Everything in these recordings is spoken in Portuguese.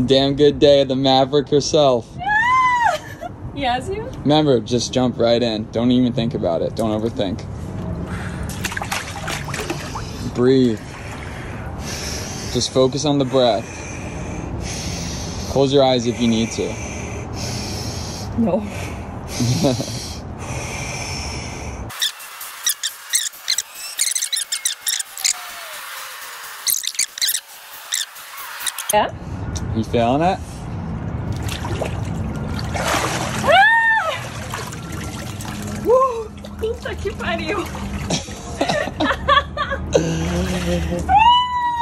Damn good day, the Maverick herself. Yes, you? Remember, just jump right in. Don't even think about it. Don't overthink. Breathe. Just focus on the breath. Close your eyes if you need to. No. Yeah? You feeling it? Woo! Puta que pariu!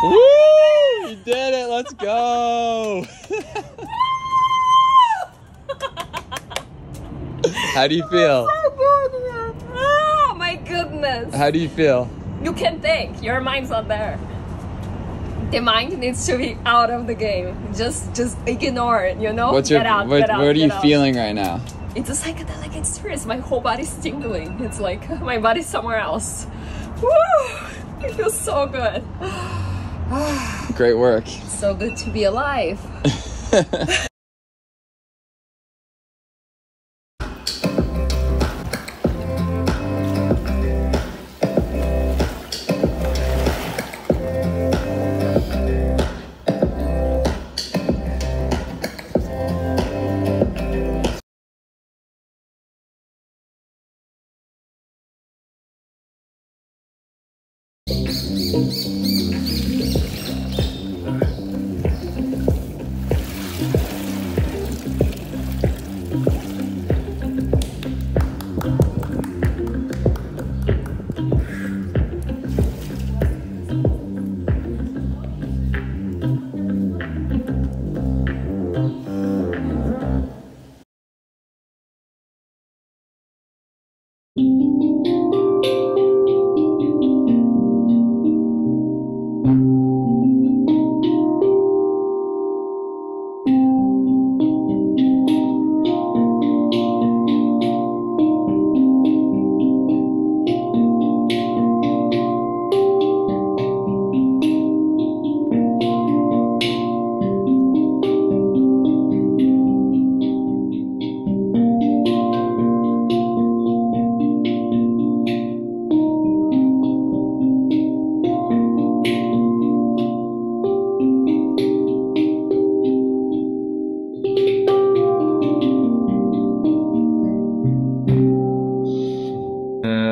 Woo! You did it! Let's go! How do you feel? So good, man. Oh my goodness! How do you feel? You can think. Your mind's not there. The mind needs to be out of the game. Just ignore it, you know? What are you feeling right now? It's a psychedelic experience. My whole body's tingling. It's like my body's somewhere else. Woo! It feels so good. Great work. So good to be alive.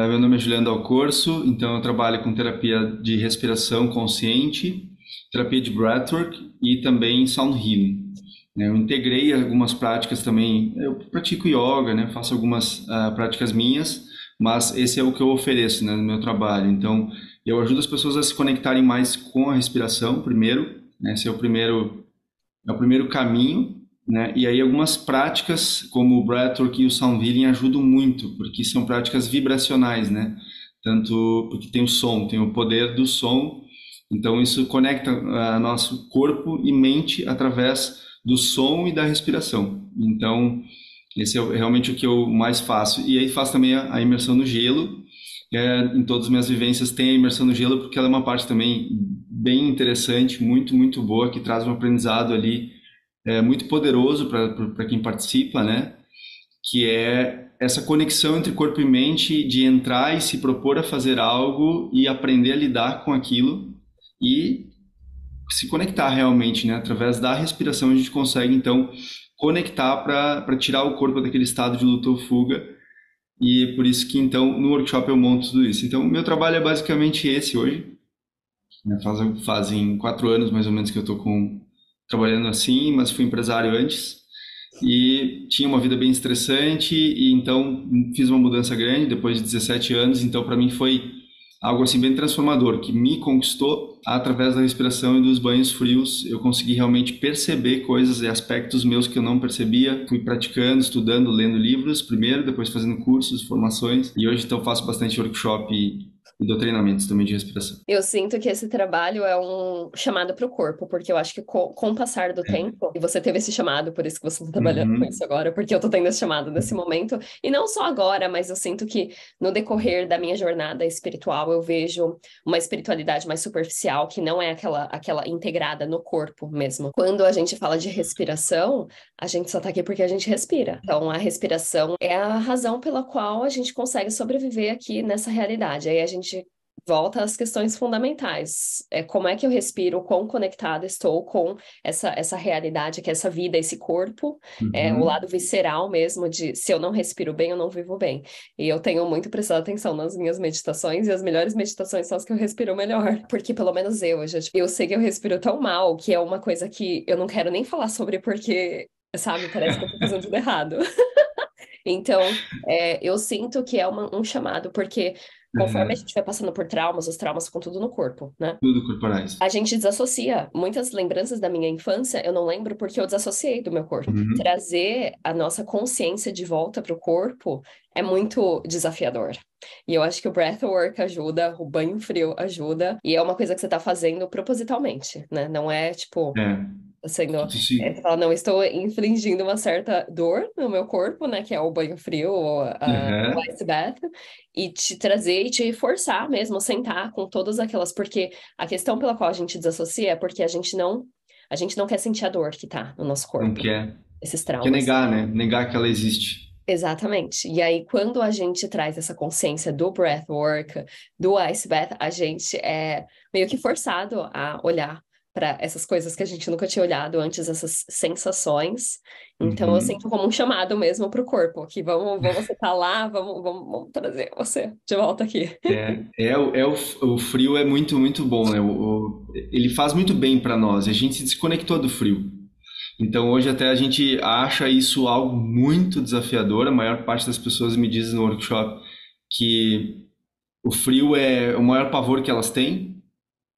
Meu nome é Juliano Dal Corso, então eu trabalho com terapia de respiração consciente, terapia de breathwork e também sound healing. Eu integrei algumas práticas também, eu pratico yoga, né? Faço algumas práticas minhas, mas esse é o que eu ofereço, né, no meu trabalho. Então eu ajudo as pessoas a se conectarem mais com a respiração primeiro, né? Esse é o primeiro caminho. Né? E aí algumas práticas como o breathwork e o sound healing ajudam muito, porque são práticas vibracionais, né? Tanto porque tem o som, tem o poder do som, então isso conecta nosso corpo e mente através do som e da respiração. Então esse é realmente o que eu mais faço. E aí faço também a imersão no gelo. Em todas as minhas vivências tem a imersão no gelo, porque ela é uma parte também bem interessante, muito, muito boa, que traz um aprendizado ali muito poderoso para quem participa, né? Que é essa conexão entre corpo e mente, de entrar e se propor a fazer algo e aprender a lidar com aquilo e se conectar realmente, né? Através da respiração a gente consegue então conectar para tirar o corpo daquele estado de luta ou fuga, e é por isso que então no workshop eu monto tudo isso. Então o meu trabalho é basicamente esse hoje, né? Fazem 4 anos mais ou menos que eu estou trabalhando assim, mas fui empresário antes e tinha uma vida bem estressante, e então fiz uma mudança grande depois de 17 anos, então para mim foi algo assim bem transformador, que me conquistou através da respiração e dos banhos frios. Eu consegui realmente perceber coisas e aspectos meus que eu não percebia. Fui praticando, estudando, lendo livros primeiro, depois fazendo cursos, formações, e hoje então faço bastante workshop e dou treinamentos também de respiração. Eu sinto que esse trabalho é um chamado para o corpo, porque eu acho que com o passar do É. tempo, e você teve esse chamado, por isso que você está trabalhando com Uhum. isso agora, porque eu tô tendo esse chamado nesse momento, e não só agora, mas eu sinto que no decorrer da minha jornada espiritual, eu vejo uma espiritualidade mais superficial, que não é aquela integrada no corpo mesmo. Quando a gente fala de respiração, a gente só tá aqui porque a gente respira. Então, a respiração é a razão pela qual a gente consegue sobreviver aqui nessa realidade. Aí a gente volta às questões fundamentais. É como é que eu respiro, quão conectada estou com essa realidade, que é essa vida, esse corpo, o Uhum. lado visceral mesmo de se eu não respiro bem, eu não vivo bem. E eu tenho muito prestado atenção nas minhas meditações, e as melhores meditações são as que eu respiro melhor. Porque pelo menos eu sei que eu respiro tão mal, que é uma coisa que eu não quero nem falar sobre porque, sabe, parece que eu tô fazendo tudo errado. Então, eu sinto que é um chamado, porque conforme a Uhum. gente vai passando por traumas, os traumas ficam tudo no corpo, né? Tudo corporais. A gente desassocia. Muitas lembranças da minha infância eu não lembro porque eu desassociei do meu corpo. Uhum. Trazer a nossa consciência de volta para o corpo é muito desafiador. E eu acho que o breathwork ajuda, o banho frio ajuda, e é uma coisa que você está fazendo propositalmente, né? Não é tipo É. sendo. Tu se... Você fala, não, estou infligindo uma certa dor no meu corpo, né? Que é o banho frio, ou o Uhum. ice bath, e te trazer e te forçar mesmo, sentar com todas aquelas. Porque a questão pela qual a gente desassocia é porque a gente não quer sentir a dor que tá no nosso Não corpo, quer. esses Quer traumas. negar, né? Negar que ela existe. Exatamente. E aí, quando a gente traz essa consciência do breathwork, do ice bath, a gente é meio que forçado a olhar para essas coisas que a gente nunca tinha olhado antes, essas sensações. Então, eu Uhum. sinto como um chamado mesmo para o corpo, que vamos você tá lá, vamos trazer você de volta aqui. O frio é muito, muito bom, né? Ele faz muito bem para nós. A gente se desconectou do frio. Então hoje até a gente acha isso algo muito desafiador. A maior parte das pessoas me diz no workshop que o frio é o maior pavor que elas têm,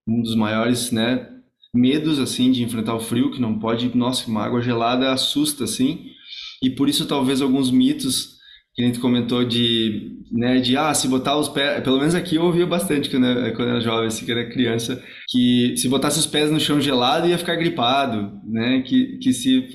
um dos maiores, né, medos assim de enfrentar o frio, que não pode, nossa, uma água gelada assusta assim. E por isso talvez alguns mitos que a gente comentou se botar os pés, pelo menos aqui eu ouvia bastante quando eu era jovem, assim, que era criança, que se botasse os pés no chão gelado ia ficar gripado, né? Que se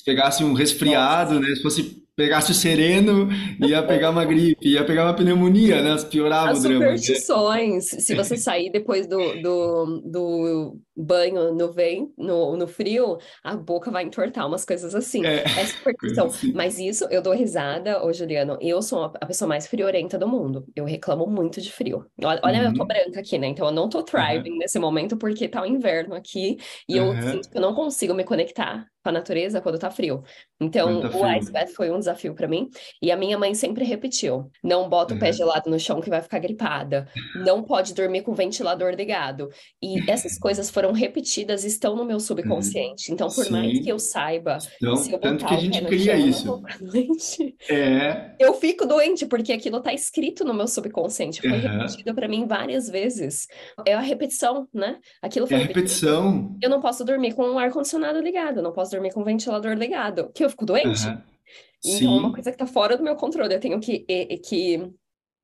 pegasse um resfriado, Nossa. né? Se fosse pegasse o sereno, ia pegar uma gripe, ia pegar uma pneumonia, né? Piorava o As drama, né? superstições, se você sair depois do banho no frio, a boca vai entortar, umas coisas assim. É, É coisa superstição. assim. Mas isso, eu dou risada, ô Juliano, eu sou a pessoa mais friorenta do mundo. Eu reclamo muito de frio. Olha, eu tô Uhum, branca aqui, né? Então eu não tô thriving aham, nesse momento porque tá o inverno aqui e eu aham. sinto que eu não consigo me conectar com a natureza quando tá frio. Quando Então, tá o frio. ice bath foi um desafio pra mim. E a minha mãe sempre repetiu: não bota o pé Aham. gelado no chão que vai ficar gripada, não pode dormir com o ventilador ligado. E essas coisas foram repetidas e estão no meu Uhum. subconsciente. Então, por mais que eu Sim. saiba que se Então, eu tanto que botar a o pé gente no cria chão eu não isso. vou ficar doente, É, eu fico doente, porque aquilo está escrito no meu subconsciente. Foi aham. repetido para mim várias vezes. É a repetição, né? Aquilo É foi a repetido. repetição. Eu não posso dormir com o ar-condicionado ligado, eu não posso dormir com o ventilador ligado, que eu fico doente. Aham. Então, é uma Sim. coisa que está fora do meu controle. Eu tenho que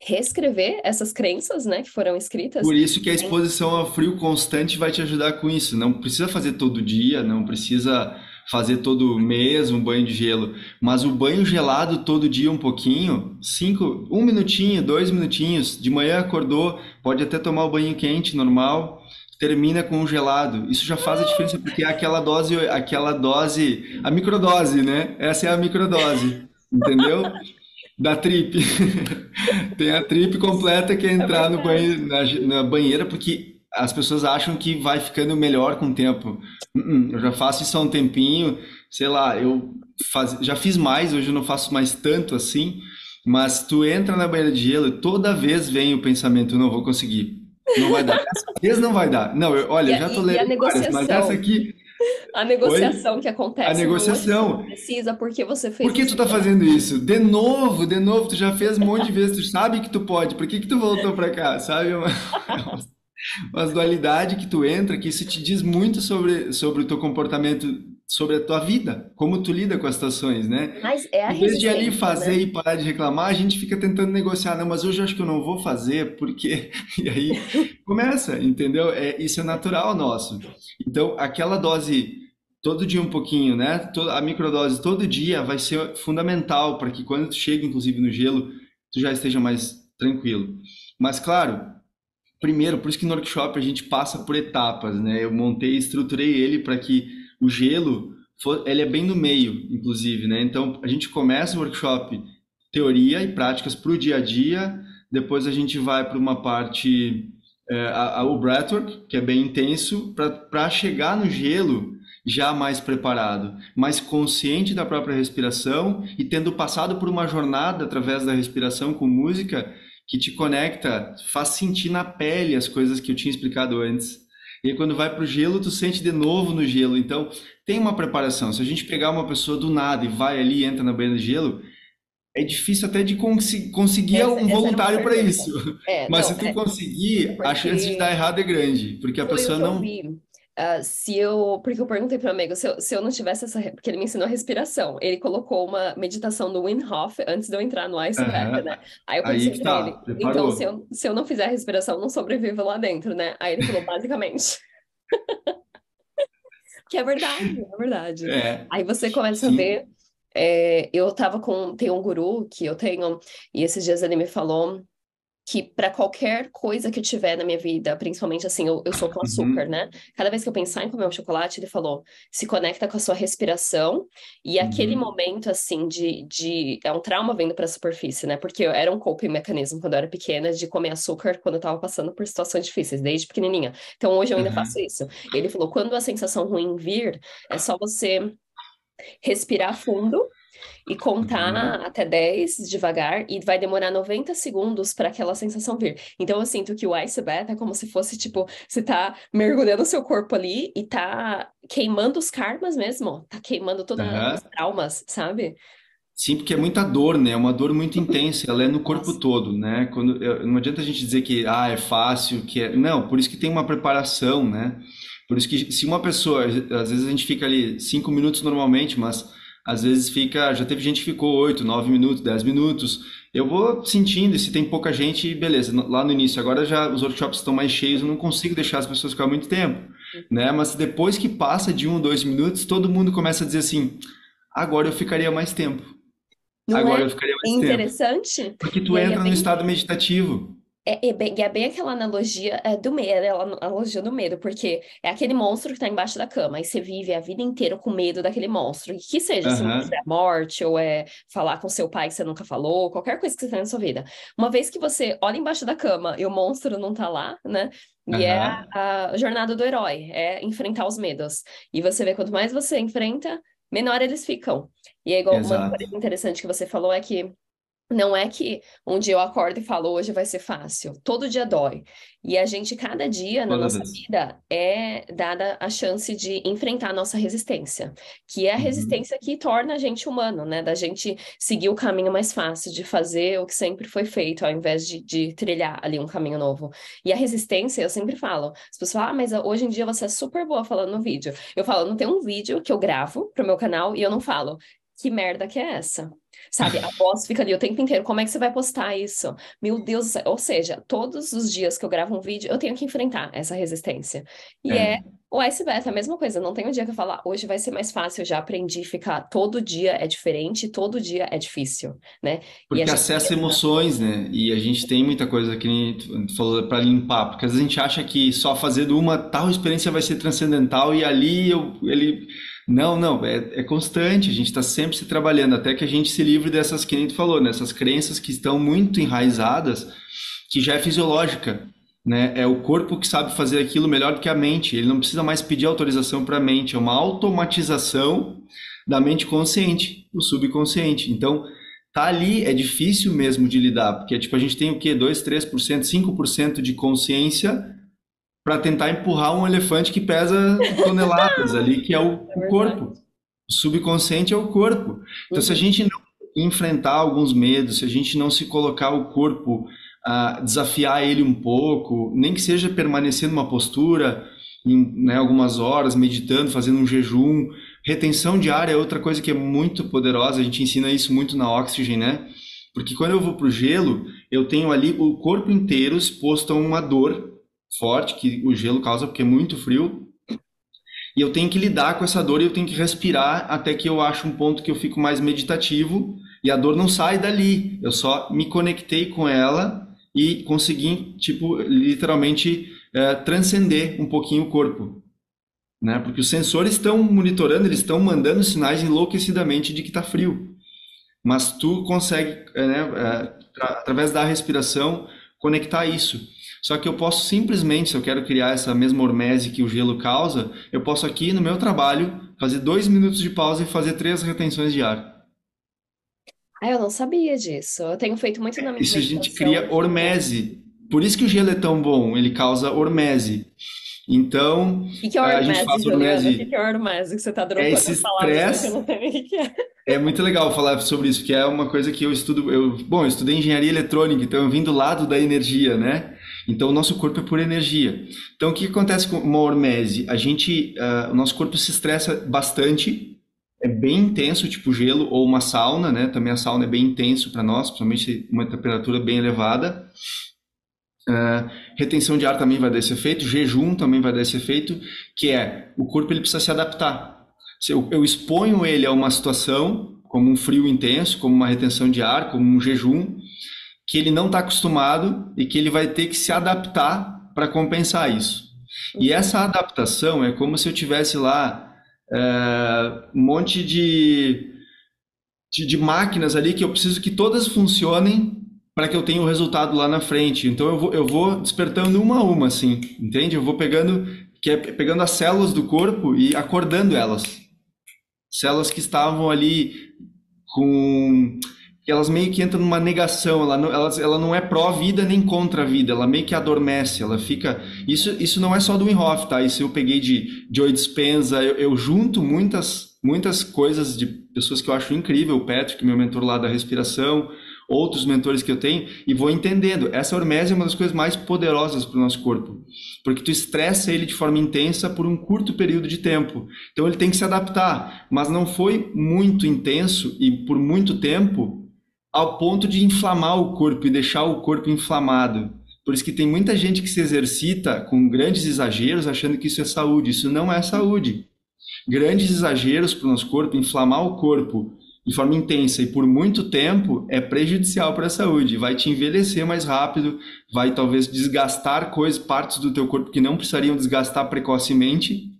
reescrever essas crenças, né, que foram escritas. Por isso que a exposição ao frio constante vai te ajudar com isso. Não precisa fazer todo dia, não precisa fazer todo mês um banho de gelo, mas o banho gelado todo dia um pouquinho, 1 minutinho, 2 minutinhos, de manhã acordou, pode até tomar o banho quente normal, termina com o gelado. Isso já faz a diferença porque é aquela dose, a microdose, né? Essa é a microdose, entendeu? Da trip. Tem a trip completa que é É entrar no verdade. banheiro, na banheira, porque as pessoas acham que vai ficando melhor com o tempo. Eu já faço isso há um tempinho, sei lá, já fiz mais, hoje eu não faço mais tanto assim, mas tu entra na banheira de gelo e toda vez vem o pensamento, não vou conseguir, não vai dar. Dessa vez não vai dar. Não, olha, E eu a, já e, e a tolerei várias, mas essa negociação, aqui, a oi? negociação que A acontece, não, hoje você não negociação. precisa porque você Por fez que isso tu tá já. fazendo isso? De novo, tu já fez um monte de vezes, tu sabe que tu pode, por que que tu voltou pra cá? Sabe? Umas dualidade que tu entra, que isso te diz muito sobre o teu comportamento, sobre a tua vida, como tu lida com as situações, né? Mas é a Em vez de ali resistência, fazer né? e parar de reclamar, a gente fica tentando negociar. Não, mas hoje eu acho que eu não vou fazer, porque. E aí começa, entendeu? Isso é natural nosso. Então, aquela dose, todo dia um pouquinho, né? A microdose todo dia vai ser fundamental para que quando tu chega, inclusive, no gelo, tu já esteja mais tranquilo. Mas, claro, primeiro, por isso que no workshop a gente passa por etapas, né? Eu montei e estruturei ele para que o gelo, ele é bem no meio, inclusive, né? Então, a gente começa o workshop teoria e práticas para o dia a dia, depois a gente vai para uma parte, o breathwork, que é bem intenso, para chegar no gelo já mais preparado, mais consciente da própria respiração e tendo passado por uma jornada através da respiração com música que te conecta, faz sentir na pele as coisas que eu tinha explicado antes. E aí, quando vai pro gelo, tu sente de novo no gelo. Então, tem uma preparação. Se a gente pegar uma pessoa do nada e vai ali e entra na banheira de gelo, é difícil até de conseguir um Essa era uma voluntário para pergunta. isso. Mas Não, se tu conseguir, a chance de dar porque errado é grande, porque a foi o pessoa que eu não. vi. Porque eu perguntei para o amigo se eu não tivesse porque ele me ensinou a respiração. Ele colocou uma meditação do Wim Hof antes de eu entrar no Ice Bath, né? Aham. Aí eu Aí pensei que para tá, ele, então preparou. se eu não fizer a respiração, eu não sobrevivo lá dentro, né? Aí ele falou, basicamente, que é verdade, é verdade. É, Aí você começa a sim. ver, tem um guru que eu tenho, e esses dias ele me falou que para qualquer coisa que eu tiver na minha vida, principalmente assim, eu sou com açúcar, Uhum, né? Cada vez que eu pensar em comer um chocolate, ele falou, se conecta com a sua respiração e aquele uhum, momento assim é um trauma vindo para a superfície, né? Porque era um coping mecanismo quando eu era pequena de comer açúcar quando eu tava passando por situações difíceis, desde pequenininha. Então hoje eu ainda faço uhum, isso. Ele falou, quando a sensação ruim vir, é só você respirar fundo e contar uhum. até 10 devagar, e vai demorar 90 segundos para aquela sensação vir. Então eu sinto que o ice bath é como se fosse tipo, você tá mergulhando o seu corpo ali e tá queimando os karmas mesmo, tá queimando todos os Aham. traumas, sabe? Sim, porque é muita dor, né? É uma dor muito intensa, ela é no corpo Nossa. todo, né? Não adianta a gente dizer que é fácil, que é. Não, por isso que tem uma preparação, né? Por isso que se uma pessoa, às vezes a gente fica ali 5 minutos normalmente, mas às vezes fica, já teve gente que ficou 8, 9 minutos, 10 minutos. Eu vou sentindo, e se tem pouca gente, beleza, lá no início. Agora já os workshops estão mais cheios, eu não consigo deixar as pessoas ficar muito tempo, né? Mas depois que passa de 1, 2 minutos, todo mundo começa a dizer assim, agora eu ficaria mais tempo. Não Agora é eu ficaria mais tempo. interessante? Porque tu E aí é entra no bem estado meditativo. é bem aquela analogia do medo, é a analogia do medo, porque é aquele monstro que tá embaixo da cama, e você vive a vida inteira com medo daquele monstro. E que seja, se o monstro é Aham, a morte, ou é falar com seu pai que você nunca falou, qualquer coisa que você tem na sua vida. Uma vez que você olha embaixo da cama e o monstro não tá lá, né? E é aham, a jornada do herói, é enfrentar os medos. E você vê, quanto mais você enfrenta, menor eles ficam. E é igual, uma exato. coisa interessante que você falou é que não é que um dia eu acordo e falo, hoje vai ser fácil. Todo dia dói. E a gente, cada dia na Toda nossa vez. vida, é dada a chance de enfrentar a nossa resistência, que é a Uhum. resistência que torna a gente humano, né? Da gente seguir o caminho mais fácil, de fazer o que sempre foi feito, ao invés de trilhar ali um caminho novo. E a resistência, eu sempre falo, as pessoas falam, mas hoje em dia você é super boa falando no vídeo. Eu falo, não tem um vídeo que eu gravo pro meu canal e eu não falo. Que merda que é essa? Sabe, a voz fica ali o tempo inteiro. Como é que você vai postar isso? Meu Deus do céu. Ou seja, todos os dias que eu gravo um vídeo, eu tenho que enfrentar essa resistência. E é É. o iceberg, a mesma coisa. Não tem um dia que eu falar, hoje vai ser mais fácil. Eu já aprendi a ficar. Todo dia é diferente, todo dia é difícil, né? E a Porque gente acessa pensa, emoções, né? E a gente tem muita coisa que nem tu falou para limpar, porque às vezes a gente acha que só fazendo uma tal experiência vai ser transcendental e ali ele. Não, não, é constante, a gente está sempre se trabalhando até que a gente se livre dessas, que nem tu falou, né? Essas crenças que estão muito enraizadas, que já é fisiológica, né? É o corpo que sabe fazer aquilo melhor do que a mente, ele não precisa mais pedir autorização para a mente, é uma automatização da mente consciente, do subconsciente. Então, tá ali, é difícil mesmo de lidar, porque tipo, a gente tem o quê? 2, 3%, 5% de consciência para tentar empurrar um elefante que pesa toneladas ali, que é é o verdade. corpo. O subconsciente é o corpo. Então, se a Uhum. gente não enfrentar alguns medos, se a gente não se colocar o corpo, desafiar ele um pouco, nem que seja permanecer numa postura, né, algumas horas, meditando, fazendo um jejum, Retenção de ar é outra coisa que é muito poderosa, a gente ensina isso muito na Oxygen, né? Porque quando eu vou pro gelo, eu tenho ali o corpo inteiro exposto a uma dor forte que o gelo causa porque é muito frio, e eu tenho que lidar com essa dor e eu tenho que respirar até que eu acho um ponto que eu fico mais meditativo e a dor não sai dali. Eu só me conectei com ela e consegui, tipo, literalmente transcender um pouquinho o corpo, né? Porque os sensores estão monitorando, eles estão mandando sinais enlouquecidamente de que está frio. Mas tu consegue, né, através da respiração, conectar isso. Só que eu posso simplesmente, se eu quero criar essa mesma hormese que o gelo causa, eu posso aqui no meu trabalho fazer 2 minutos de pausa e fazer 3 retenções de ar. Ah, eu não sabia disso. Eu tenho feito muito na minha Isso a gente meditação, cria tipo, hormese. Por isso que o gelo é tão bom, ele causa hormese. Então, o que que é a gente hormese, faz Juliana? O que hormese. que é hormese? Que você tá É dropando esse as palavras aí que eu estresse. não sei nem o que é. É muito legal falar sobre isso, porque é uma coisa que eu estudo. Eu estudei engenharia eletrônica, então eu vim do lado da energia, né? Então o nosso corpo é por energia. Então o que acontece com uma hormese? O nosso corpo se estressa bastante, é bem intenso, tipo gelo ou uma sauna, né? Também a sauna é bem intenso para nós, principalmente uma temperatura bem elevada. Retenção de ar também vai dar esse efeito, jejum também vai dar esse efeito, que é o corpo ele precisa se adaptar. Se eu exponho ele a uma situação, como um frio intenso, como uma retenção de ar, como um jejum, que ele não está acostumado e que ele vai ter que se adaptar para compensar isso. E essa adaptação é como se eu tivesse lá um monte de máquinas ali que eu preciso que todas funcionem para que eu tenha o resultado lá na frente. Então eu vou despertando uma a uma, assim, entende? Eu vou pegando as células do corpo e acordando elas. Células que estavam ali que elas meio que entram numa negação, ela não é pró-vida nem contra-vida, ela meio que adormece, ela fica... Isso não é só do Wim Hof, tá? Isso eu peguei de Joe Dispenza, eu junto muitas coisas de pessoas que eu acho incrível, o Patrick, meu mentor lá da respiração, outros mentores que eu tenho, e vou entendendo. Essa hormese é uma das coisas mais poderosas para o nosso corpo, porque tu estressa ele de forma intensa por um curto período de tempo. Então ele tem que se adaptar, mas não foi muito intenso e por muito tempo ao ponto de inflamar o corpo e deixar o corpo inflamado. Por isso que tem muita gente que se exercita com grandes exageros achando que isso é saúde. Isso não é saúde. Grandes exageros para o nosso corpo, inflamar o corpo de forma intensa e por muito tempo é prejudicial para a saúde. Vai te envelhecer mais rápido, vai talvez desgastar partes do teu corpo que não precisariam desgastar precocemente,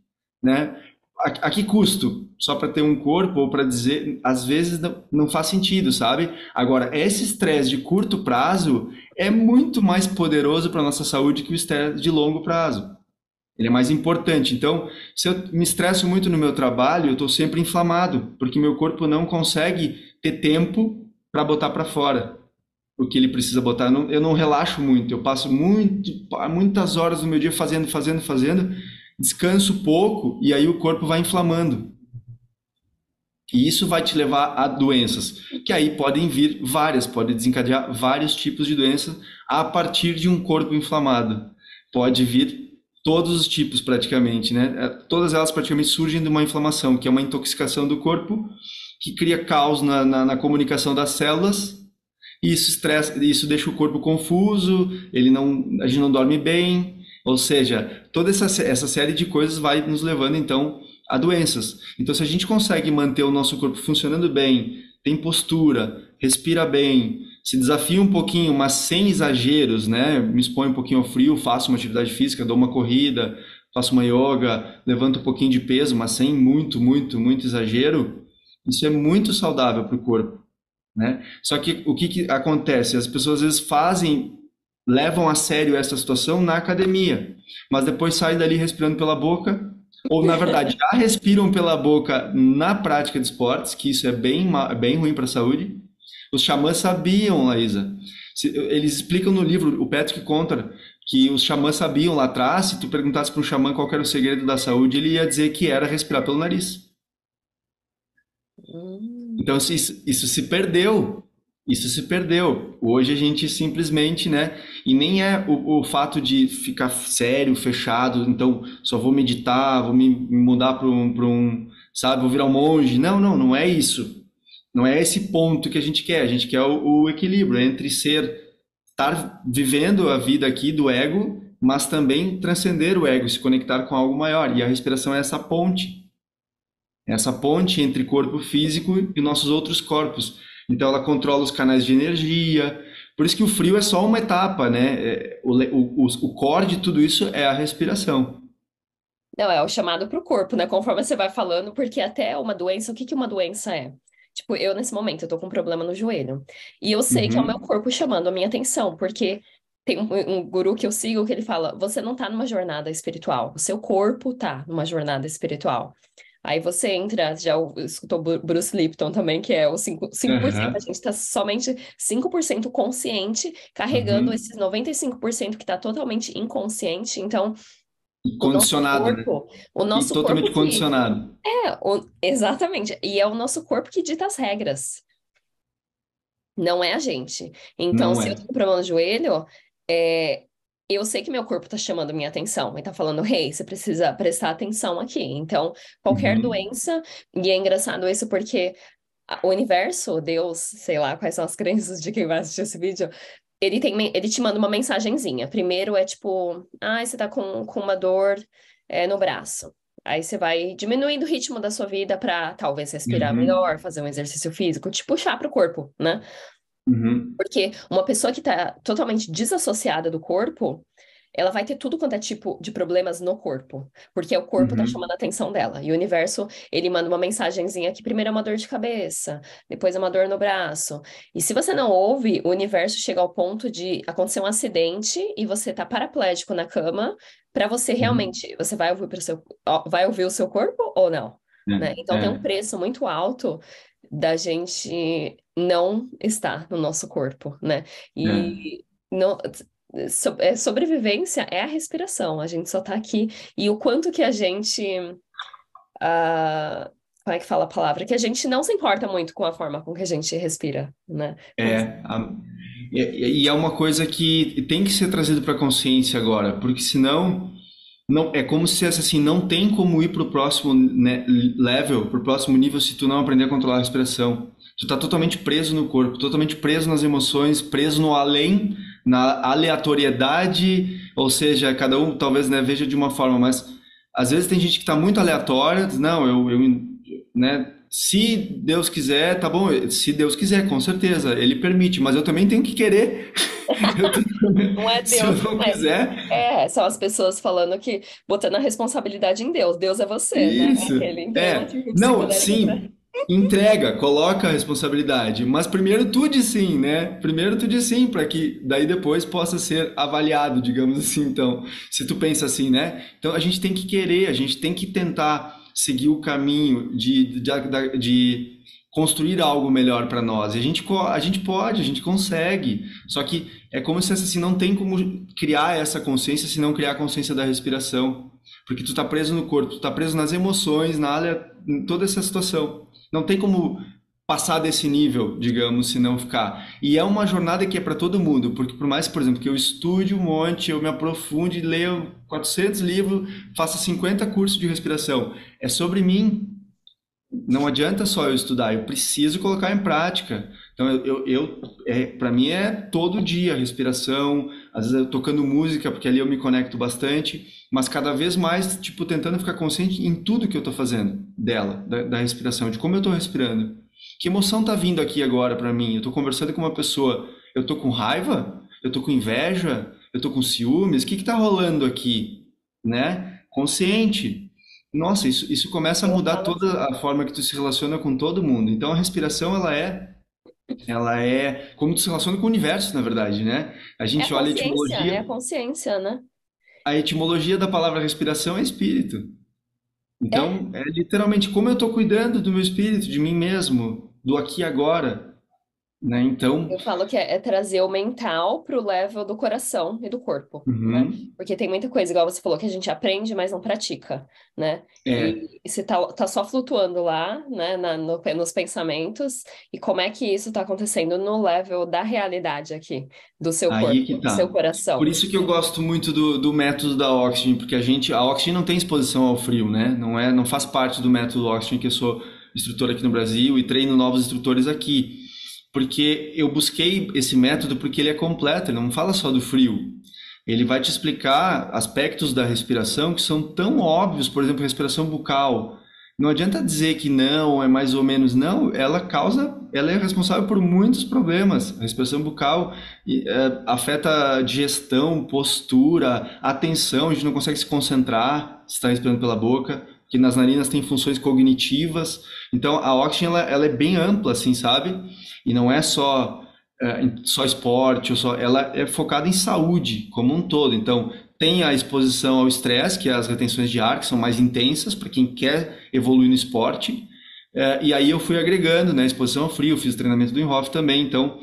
né? A que custo? Só para ter um corpo ou para dizer, às vezes não faz sentido, sabe? Agora, esse estresse de curto prazo é muito mais poderoso para a nossa saúde que o estresse de longo prazo. Ele é mais importante. Então, se eu me estresso muito no meu trabalho, eu estou sempre inflamado, porque meu corpo não consegue ter tempo para botar para fora o que ele precisa botar. Eu não relaxo muito, eu passo muitas horas do meu dia fazendo, descanso pouco e aí o corpo vai inflamando. E isso vai te levar a doenças, que aí podem vir várias, pode desencadear vários tipos de doenças a partir de um corpo inflamado. Pode vir todos os tipos praticamente, né? Todas elas praticamente surgem de uma inflamação, que é uma intoxicação do corpo, que cria caos na comunicação das células, e isso estressa, isso deixa o corpo confuso, a gente não dorme bem, ou seja, toda essa série de coisas vai nos levando então a doenças. Então se a gente consegue manter o nosso corpo funcionando bem, tem postura, respira bem, se desafia um pouquinho, mas sem exageros, né? Me expõe um pouquinho ao frio, faço uma atividade física, dou uma corrida, faço uma yoga, levanto um pouquinho de peso, mas sem muito exagero. Isso é muito saudável para o corpo, né? Só que o que acontece? As pessoas às vezes levam a sério essa situação na academia, mas depois saem dali respirando pela boca, ou na verdade já respiram pela boca na prática de esportes, que isso é bem ruim para a saúde. Os xamãs sabiam, Laísa. Eles explicam no livro, o Patrick conta que os xamãs sabiam lá atrás, se tu perguntasse para um xamã qual era o segredo da saúde, ele ia dizer que era respirar pelo nariz. Então isso se perdeu. Isso se perdeu. Hoje a gente simplesmente, né? E nem é o fato de ficar sério, fechado, então só vou meditar, vou me mudar para sabe? Vou virar um monge. Não, não, não é isso. Não é esse ponto que a gente quer. A gente quer o equilíbrio entre estar vivendo a vida aqui do ego, mas também transcender o ego, se conectar com algo maior. E a respiração é essa ponte. Essa ponte entre corpo físico e nossos outros corpos. Então ela controla os canais de energia. Por isso que o frio é só uma etapa, né? O core de tudo isso é a respiração. Não, é o chamado para o corpo, né? Conforme você vai falando, porque até uma doença, o que que uma doença é? Tipo, eu nesse momento, eu tô com um problema no joelho. E eu sei que é o meu Uhum, corpo chamando a minha atenção, porque tem um guru que eu sigo que ele fala: você não tá numa jornada espiritual, o seu corpo tá numa jornada espiritual. Aí você entra, já escutou Bruce Lipton também, que é o 5%, a aham, gente tá somente 5% consciente, carregando uhum. esses 95% que tá totalmente inconsciente. Então, E condicionado, né? o E nosso corpo totalmente que condicionado. exatamente. E é o nosso corpo que dita as regras, não é a gente. Então, Não se eu é. tô com problema no joelho, é, eu sei que meu corpo tá chamando minha atenção e tá falando, hey, você precisa prestar atenção aqui. Então, qualquer Uhum, doença, e é engraçado isso porque o universo, Deus, sei lá quais são as crenças de quem vai assistir esse vídeo, ele te manda uma mensagenzinha. Primeiro é tipo, ah, você tá com uma dor no braço. Aí você vai diminuindo o ritmo da sua vida para talvez respirar uhum, melhor, fazer um exercício físico, te puxar pro corpo, né? uhum, Porque uma pessoa que tá totalmente desassociada do corpo, ela vai ter tudo quanto é tipo de problemas no corpo, porque o corpo tá chamando uhum, a atenção dela. E o universo, ele manda uma mensagenzinha que primeiro é uma dor de cabeça, depois é uma dor no braço. E se você não ouve, o universo chega ao ponto de acontecer um acidente e você tá paraplégico na cama, para você uhum. realmente, você vai ouvir vai ouvir o seu corpo ou não? Né? Então tem um É, preço muito alto da gente não estar no nosso corpo, né? é. E não, sobrevivência é a respiração, a gente só tá aqui. E o quanto que a gente. ah, como é que fala a palavra? Que a gente não se importa muito com a forma com que a gente respira, né? É, e é uma coisa que tem que ser trazido para a consciência agora, porque senão não é como se fosse assim, não tem como ir para o próximo, né, level, para o próximo nível se tu não aprender a controlar a respiração. Tu tá totalmente preso no corpo, totalmente preso nas emoções, preso no além, na aleatoriedade, ou seja, cada um talvez, né, veja de uma forma, mas às vezes tem gente que está muito aleatória, diz, não, né, se Deus quiser, tá bom, se Deus quiser, com certeza, Ele permite, mas eu também tenho que querer. Eu Não é se eu Deus, não não é. quiser, São as pessoas falando que botando a responsabilidade em Deus. Deus é você, né? É isso. aquele entrega um É. artigo Não, psicodélico. sim. Entrega, coloca a responsabilidade, mas primeiro tu diz sim, né? Primeiro tu diz sim, para que daí depois possa ser avaliado, digamos assim. Então, se tu pensa assim, né? Então a gente tem que querer, a gente tem que tentar seguir o caminho de construir algo melhor para nós. E a gente pode, a gente consegue. Só que é como se assim, não tem como criar essa consciência se não criar a consciência da respiração. Porque tu tá preso no corpo, tu tá preso nas emoções, em toda essa situação. Não tem como passar desse nível, digamos, se não ficar. E é uma jornada que é para todo mundo, porque por mais, por exemplo, que eu estude um monte, eu me aprofunde, leia 400 livros, faça 50 cursos de respiração, é sobre mim. Não adianta só eu estudar, eu preciso colocar em prática. Então, para mim é todo dia respiração, às vezes eu tocando música, porque ali eu me conecto bastante, mas cada vez mais, tipo, tentando ficar consciente em tudo que eu estou fazendo dela, da respiração, de como eu estou respirando. Que emoção tá vindo aqui agora para mim? Eu estou conversando com uma pessoa, eu estou com raiva? Eu estou com inveja? Eu estou com ciúmes? O que que tá rolando aqui? Né? Consciente. Nossa, isso começa a Eu mudar falo toda assim. a forma que tu se relaciona com todo mundo. Então a respiração ela é como tu se relaciona com o universo, na verdade, né? A gente olha É a consciência, né? a etimologia da palavra respiração é espírito. É, Então é literalmente como eu estou cuidando do meu espírito, de mim mesmo, do aqui e agora. né? Então, Eu falo que é trazer o mental para o level do coração e do corpo, né? uhum, Porque tem muita coisa, igual você falou, que a gente aprende, mas não pratica, né? é, E você tá só flutuando lá, né, nos pensamentos, e como é que isso tá acontecendo no level da realidade aqui, do seu aí que corpo, do seu tá. Por coração. isso que eu gosto muito do método da Oxygen, porque a Oxygen não tem exposição ao frio, né? Não faz parte do método Oxygen, que eu sou instrutor aqui no Brasil e treino novos instrutores aqui. Porque eu busquei esse método porque ele é completo, ele não fala só do frio. Ele vai te explicar aspectos da respiração que são tão óbvios, por exemplo, respiração bucal. Não adianta dizer que não, é mais ou menos não, ela é responsável por muitos problemas. A respiração bucal afeta a digestão, postura, atenção, a gente não consegue se concentrar se está respirando pela boca, porque nas narinas tem funções cognitivas. Então a Oxygen ela é bem ampla, assim, sabe? E não é só esporte, ela é focada em saúde como um todo. Então, tem a exposição ao estresse, que é as retenções de ar, que são mais intensas para quem quer evoluir no esporte. E aí eu fui agregando, né, exposição ao frio, fiz o treinamento do Inhofe também. Então,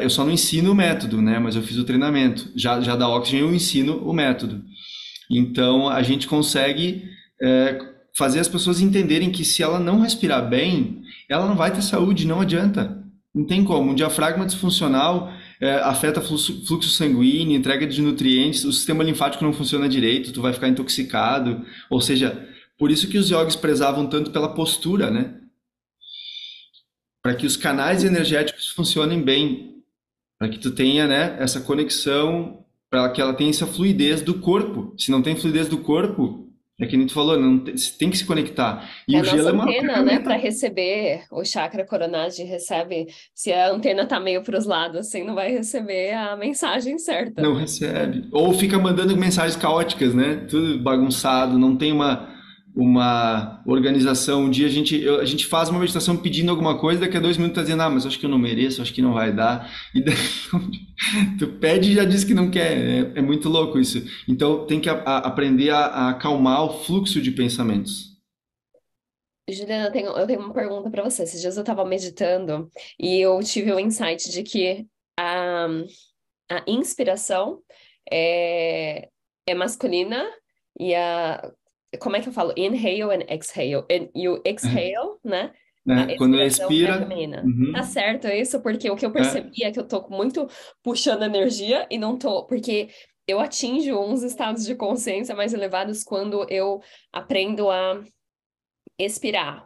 eu só não ensino o método, né, mas eu fiz o treinamento. Já da Oxygen eu ensino o método. Então, a gente consegue fazer as pessoas entenderem que se ela não respirar bem, ela não vai ter saúde, não adianta. Não tem como. Um diafragma disfuncional afeta fluxo sanguíneo, entrega de nutrientes, o sistema linfático não funciona direito, tu vai ficar intoxicado. Ou seja, por isso que os yogis prezavam tanto pela postura, né? Para que os canais energéticos funcionem bem, para que tu tenha, né, essa conexão, para que ela tenha essa fluidez do corpo. Se não tem fluidez do corpo, é que nem tu falou, não tem, tem que se conectar. E É o a gelo nossa é uma antena, né, para ferramenta. receber o chakra coronário, recebe. Se a antena tá meio para os lados, assim, não vai receber a mensagem certa. Não recebe. Ou fica mandando mensagens caóticas, né? Tudo bagunçado, não tem uma organização. Um dia a gente faz uma meditação pedindo alguma coisa, daqui a 2 minutos tá dizendo, ah, mas acho que eu não mereço, acho que não vai dar. E daí, tu pede e já diz que não quer. É muito louco isso. Então tem que aprender a acalmar o fluxo de pensamentos. Juliana, eu tenho uma pergunta para você. Esses dias eu estava meditando e eu tive o insight de que a inspiração é, é masculina e como é que eu falo? Inhale and exhale. E o exhale, né? A Né? Quando expiração é expira, feminina. Tá uhum, certo isso? Porque o que eu é, percebi é que eu tô muito puxando energia e não tô. Porque eu atinjo uns estados de consciência mais elevados quando eu aprendo a expirar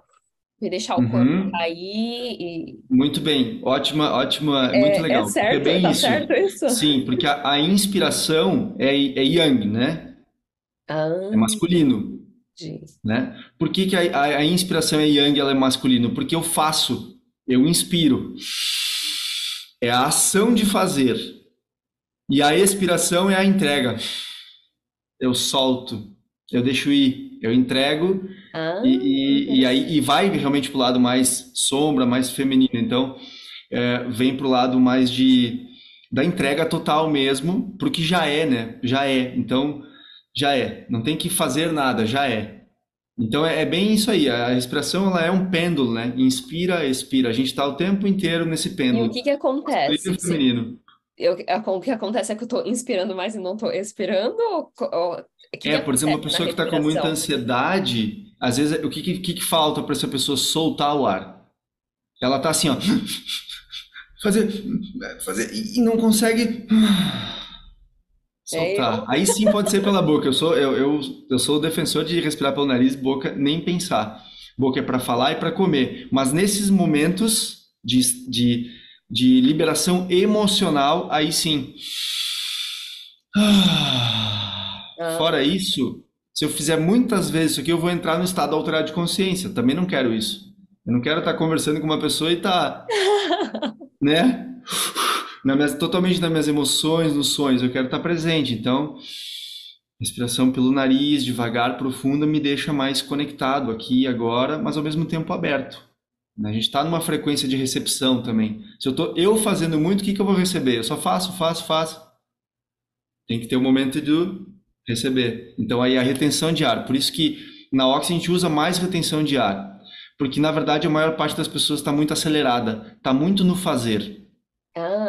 e deixar o corpo uhum. cair e. Muito bem, ótima, ótima, muito É legal, porque é certo? bem Tá isso. certo isso? Sim, porque a inspiração é yang, né? É Ah, masculino, entendi. né? Por que que a inspiração é yang e ela é masculino? Porque eu inspiro. É a ação de fazer. E a expiração é a entrega. Eu solto, eu deixo ir, eu entrego Ah, e aí interessante. vai realmente para o lado mais sombra, mais feminino. Então, vem para o lado mais da entrega total mesmo, pro que já é, né? Já é. Então, já é. Não tem que fazer nada, já é. Então é bem isso aí. A respiração ela é um pêndulo, né? Inspira, expira. A gente está o tempo inteiro nesse E o pêndulo, que que masculino acontece? e feminino. O que acontece é que eu tô inspirando mais e não tô expirando? O que que Por exemplo, uma acontece na pessoa que está com muita respiração? ansiedade, às vezes o que falta para essa pessoa soltar o ar? Ela tá assim, ó, fazer, fazer e não consegue É soltar. eu? Aí sim pode ser pela boca. Eu sou o defensor de respirar pelo nariz, boca nem pensar. Boca é para falar e para comer. Mas nesses momentos de liberação emocional, aí sim. Fora Ah. isso, se eu fizer muitas vezes isso aqui, eu vou entrar no estado alterado de consciência. Também não quero isso. Eu não quero estar conversando com uma pessoa e estar, né? Totalmente nas minhas emoções, nos sonhos. Eu quero estar presente. Então, respiração pelo nariz, devagar, profunda, me deixa mais conectado aqui e agora, mas ao mesmo tempo aberto. A gente está numa frequência de recepção também. Se eu tô eu fazendo muito, o que que eu vou receber? Eu só faço, faço, faço. Tem que ter um momento de receber. Então aí a retenção de ar. Por isso que na Oxy a gente usa mais retenção de ar. Porque, na verdade, a maior parte das pessoas está muito acelerada, está muito no fazer.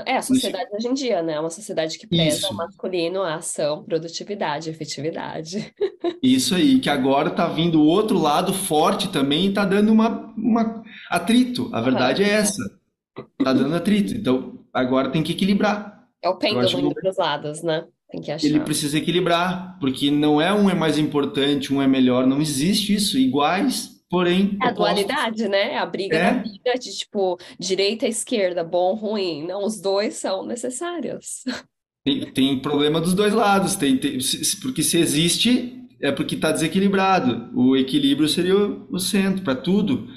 A sociedade hoje em dia, né? É uma sociedade que preza o Isso, masculino, a ação, produtividade, efetividade. isso aí, que agora tá vindo o outro lado forte também e tá dando uma atrito. A verdade é Aham. essa, tá dando atrito. Então, agora tem que equilibrar. É o Agora pêndulo chegou, indo para os lados, né? Tem que ele achar. precisa equilibrar, porque não é um é mais importante, um é melhor, não existe isso, iguais, porém É a opostos. dualidade, né? É a briga da É, vida de tipo direita e esquerda, bom, ruim. Não, os dois são necessários. tem problema dos dois lados, porque se existe, é porque está desequilibrado. O equilíbrio seria o centro para tudo.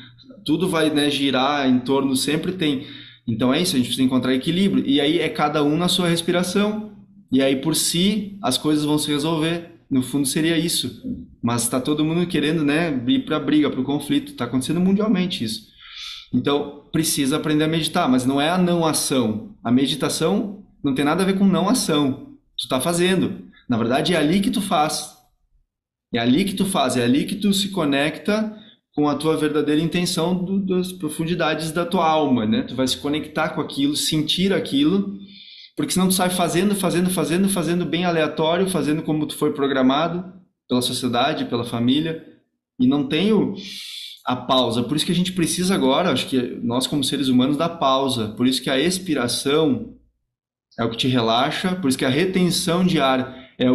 Tudo vai, né, girar em torno, sempre tem. Então é isso, a gente precisa encontrar equilíbrio. E aí é cada um na sua respiração. E aí por si as coisas vão se resolver. No fundo seria isso. Mas está todo mundo querendo, né, ir para a briga, para o conflito. Está acontecendo mundialmente isso. Então, precisa aprender a meditar, mas não é a não ação. A meditação não tem nada a ver com não ação. Tu está fazendo. Na verdade, é ali que tu faz. É ali que tu faz, é ali que tu se conecta com a tua verdadeira intenção das profundidades da tua alma, né? Tu vai se conectar com aquilo, sentir aquilo, porque senão tu sai fazendo bem aleatório, fazendo como tu foi programado pela sociedade, pela família, e não tem a pausa. Por isso que a gente precisa agora, acho que nós como seres humanos, da pausa. Por isso que a expiração é o que te relaxa, por isso que a retenção de ar é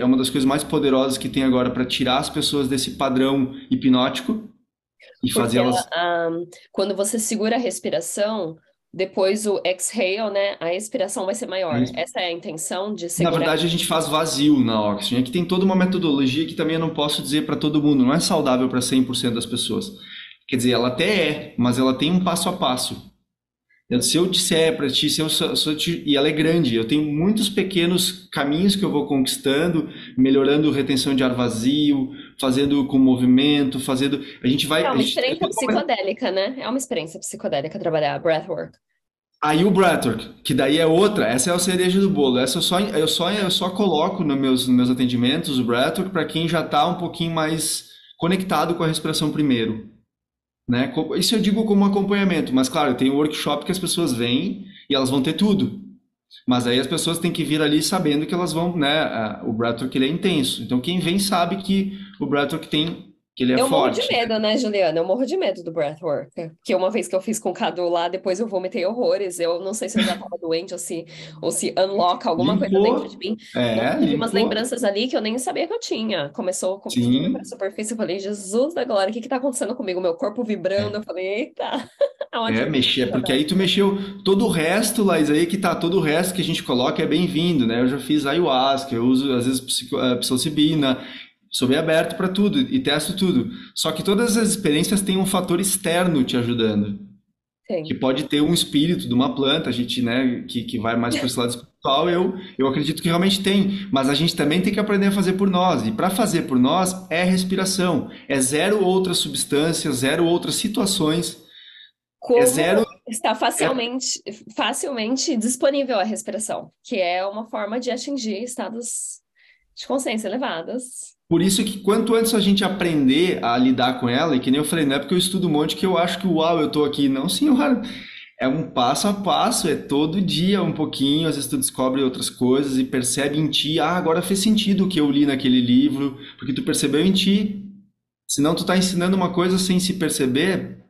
uma das coisas mais poderosas que tem agora para tirar as pessoas desse padrão hipnótico e Porque fazê-las. quando você segura a respiração, depois o exhale, né? A expiração vai ser maior. Essa é a intenção de Na segurar. verdade, a gente faz vazio na Oxygen. Aqui tem toda uma metodologia que também eu não posso dizer para todo mundo, não é saudável para 100% das pessoas. Quer dizer, ela até é, mas ela tem um passo a passo. Se eu disser para ti, e ela é grande, eu tenho muitos pequenos caminhos que eu vou conquistando, melhorando retenção de ar vazio, fazendo com movimento, fazendo. A gente vai. É uma experiência psicodélica, né? É uma experiência psicodélica trabalhar breathwork. Aí o breathwork, que daí é outra, essa é a cereja do bolo. Essa eu só coloco nos meus atendimentos o breathwork para quem já está um pouquinho mais conectado com a respiração primeiro. Né? Isso eu digo como acompanhamento, mas claro, tem um workshop que as pessoas vêm e elas vão ter tudo. Mas aí as pessoas têm que vir ali sabendo que elas vão, né? O breathwork ele é intenso. Então quem vem sabe que o breathwork que ele é Eu morro de forte. medo, né, Juliana? Eu morro de medo do breathwork. Porque uma vez que eu fiz com o Cadu lá, depois eu vomitei horrores. Eu não sei se eu já estava doente ou se unlock alguma coisa dentro de Limpou, mim. Nossa, tive umas limpou. lembranças ali que eu nem sabia que eu tinha. Começou vindo para a Sim, superfície. Eu falei, Jesus da glória, o que que tá acontecendo comigo? Meu corpo vibrando. Eu falei, eita, aonde eu mexer, tô? porque aí tu mexeu todo o resto, Laís, aí que tá, todo o resto que a gente coloca é bem-vindo, né? Eu já fiz ayahuasca, eu uso às vezes psilocibina, sou bem aberto para tudo e testo tudo. Só que todas as experiências têm um fator externo te ajudando, que Sim. pode ter um espírito de uma planta, a gente, né, que vai mais para esse lado espiritual, eu acredito que realmente tem, mas a gente também tem que aprender a fazer por nós, e para fazer por nós é respiração, é zero outras substâncias, zero outras situações, é zero. Como está facilmente disponível a respiração, que é uma forma de atingir estados de consciência elevados. Por isso que quanto antes a gente aprender a lidar com ela, e que nem eu falei, não é porque eu estudo um monte que eu acho que uau, eu tô aqui. Não, senhora. É um passo a passo, é todo dia um pouquinho, às vezes tu descobre outras coisas e percebe em ti, agora fez sentido o que eu li naquele livro, porque tu percebeu em ti. Senão tu tá ensinando uma coisa sem se perceber,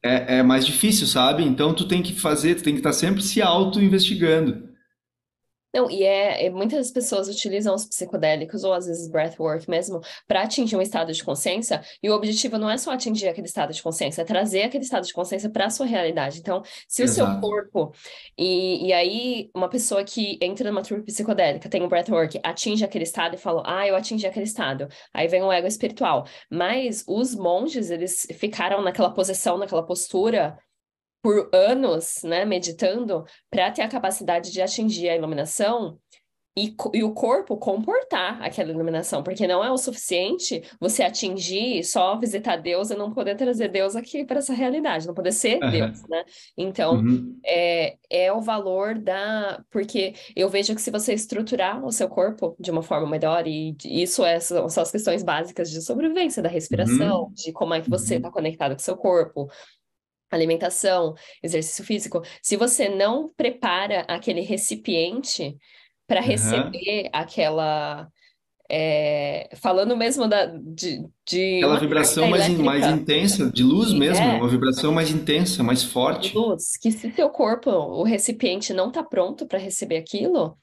é mais difícil, sabe? Então tu tem que fazer, tu tem que estar sempre se auto-investigando. Não, muitas pessoas utilizam os psicodélicos ou às vezes breathwork mesmo para atingir um estado de consciência, e o objetivo não é só atingir aquele estado de consciência, é trazer aquele estado de consciência para a sua realidade. Então, se o seu Exato. corpo e aí uma pessoa que entra numa trupe psicodélica, tem um breathwork, atinge aquele estado e fala, eu atingi aquele estado. Aí vem o ego espiritual. Mas os monges, eles ficaram naquela posição, naquela postura por anos, né, meditando, para ter a capacidade de atingir a iluminação e o corpo comportar aquela iluminação, porque não é o suficiente você atingir só visitar Deus e não poder trazer Deus aqui para essa realidade, não poder ser Deus, Aham. né? Então, Uhum. é o valor da. Porque eu vejo que se você estruturar o seu corpo de uma forma melhor, e isso são as questões básicas de sobrevivência, da respiração, Uhum. de como é que você está Uhum. conectado com o seu corpo, alimentação, exercício físico. Se você não prepara aquele recipiente para Aham. receber aquela. Falando mesmo de Aquela uma vibração carga mais elétrica, intensa, de luz mesmo, é é uma vibração mais intensa, mais forte. luz, que se seu corpo, o recipiente não está pronto para receber aquilo,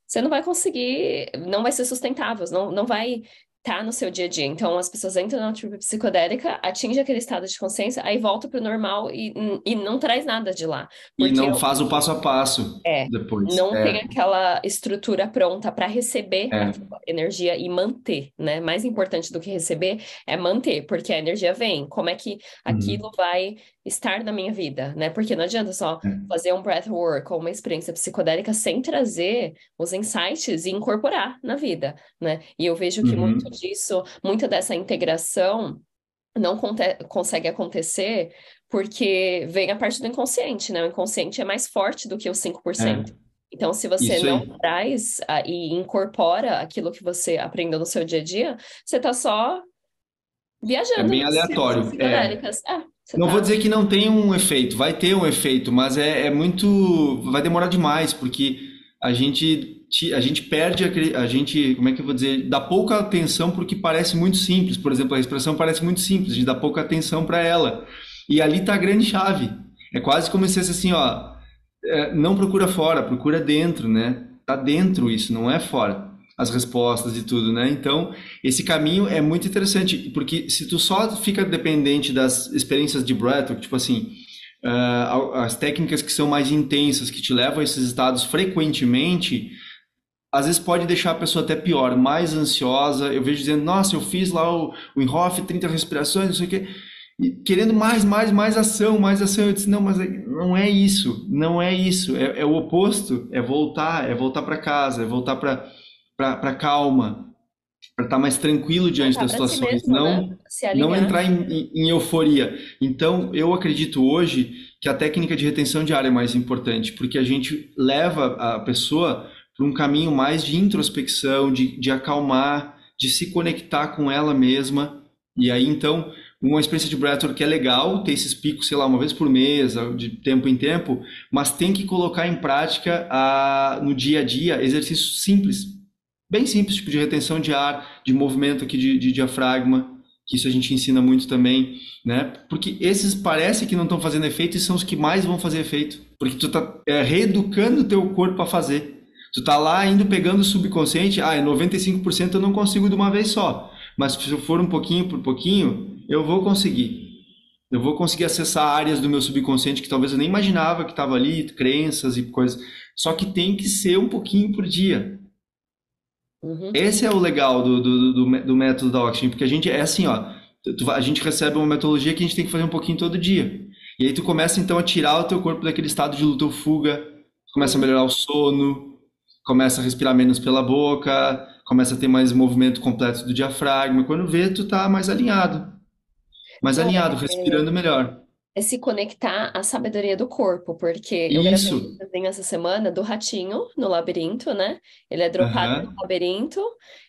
você não vai conseguir, não vai ser sustentável, não vai estar no seu dia a dia. Então, as pessoas entram na trip psicodélica, atingem aquele estado de consciência, aí volta para o normal e não traz nada de lá. E Porque não faz o passo a passo depois. não tem aquela estrutura pronta para receber É. aquela energia e manter, né? Mais importante do que receber é manter, porque a energia vem. Como é que aquilo Uhum. vai estar na minha vida, né? Porque não adianta só É. fazer um breathwork ou uma experiência psicodélica sem trazer os insights e incorporar na vida, né? E eu vejo que muito Uhum. disso, muita dessa integração não consegue acontecer porque vem a parte do inconsciente, né? O inconsciente é mais forte do que os 5%. É. Então, se você Isso não aí. traz e incorpora aquilo que você aprendeu no seu dia a dia, você tá só É viajando bem nas experiências aleatório. É. psicodélicas. Você Não vou tá. dizer que não tem um efeito, vai ter um efeito, mas é muito. Vai demorar demais, porque a gente perde, a gente, como é que eu vou dizer, dá pouca atenção porque parece muito simples. Por exemplo, a expressão parece muito simples, a gente dá pouca atenção para ela. E ali está a grande chave. É quase como se fosse assim, ó, não procura fora, procura dentro, né? Tá dentro isso, não é fora. As respostas e tudo, né? Então, esse caminho é muito interessante, porque se tu só fica dependente das experiências de breathwork, tipo assim, as técnicas que são mais intensas, que te levam a esses estados frequentemente, às vezes pode deixar a pessoa até pior, mais ansiosa. Eu vejo dizendo, nossa, eu fiz lá o Inhofe, 30 respirações, não sei o quê, e querendo mais ação, mais ação. Eu disse, não, mas não é isso, não é isso, é o oposto, é voltar para casa, é voltar para calma, para estar mais tranquilo diante Voltar das para si situações, mesmo, né? Se não alinhar. entrar em euforia. Então, eu acredito hoje que a técnica de retenção de ar é mais importante, porque a gente leva a pessoa para um caminho mais de introspecção, de acalmar, de se conectar com ela mesma. E aí, então, uma experiência de breathwork é legal, ter esses picos, sei lá, uma vez por mês, de tempo em tempo, mas tem que colocar em prática no dia a dia exercícios simples, bem simples, tipo de retenção de ar, de movimento aqui de diafragma, que isso a gente ensina muito também, né? Porque esses parece que não estão fazendo efeito e são os que mais vão fazer efeito, porque tu tá reeducando o teu corpo a fazer. Tu tá lá indo pegando o subconsciente, 95% eu não consigo de uma vez só, mas se eu for um pouquinho por pouquinho, eu vou conseguir. Eu vou conseguir acessar áreas do meu subconsciente que talvez eu nem imaginava que estava ali, crenças e coisas. Só que tem que ser um pouquinho por dia. Uhum. Esse é o legal do método da Oxygen, porque a gente é assim, ó, a gente recebe uma metodologia que a gente tem que fazer um pouquinho todo dia. E aí tu começa então a tirar o teu corpo daquele estado de luta ou fuga, começa a Uhum. melhorar o sono, começa a respirar menos pela boca, começa a ter mais movimento completo do diafragma. Quando vê, tu tá mais Não, alinhado, respirando melhor. é se conectar à sabedoria do corpo, porque eu gravei Isso. um desenho essa semana do ratinho no labirinto, né? Ele é dropado no Aham. labirinto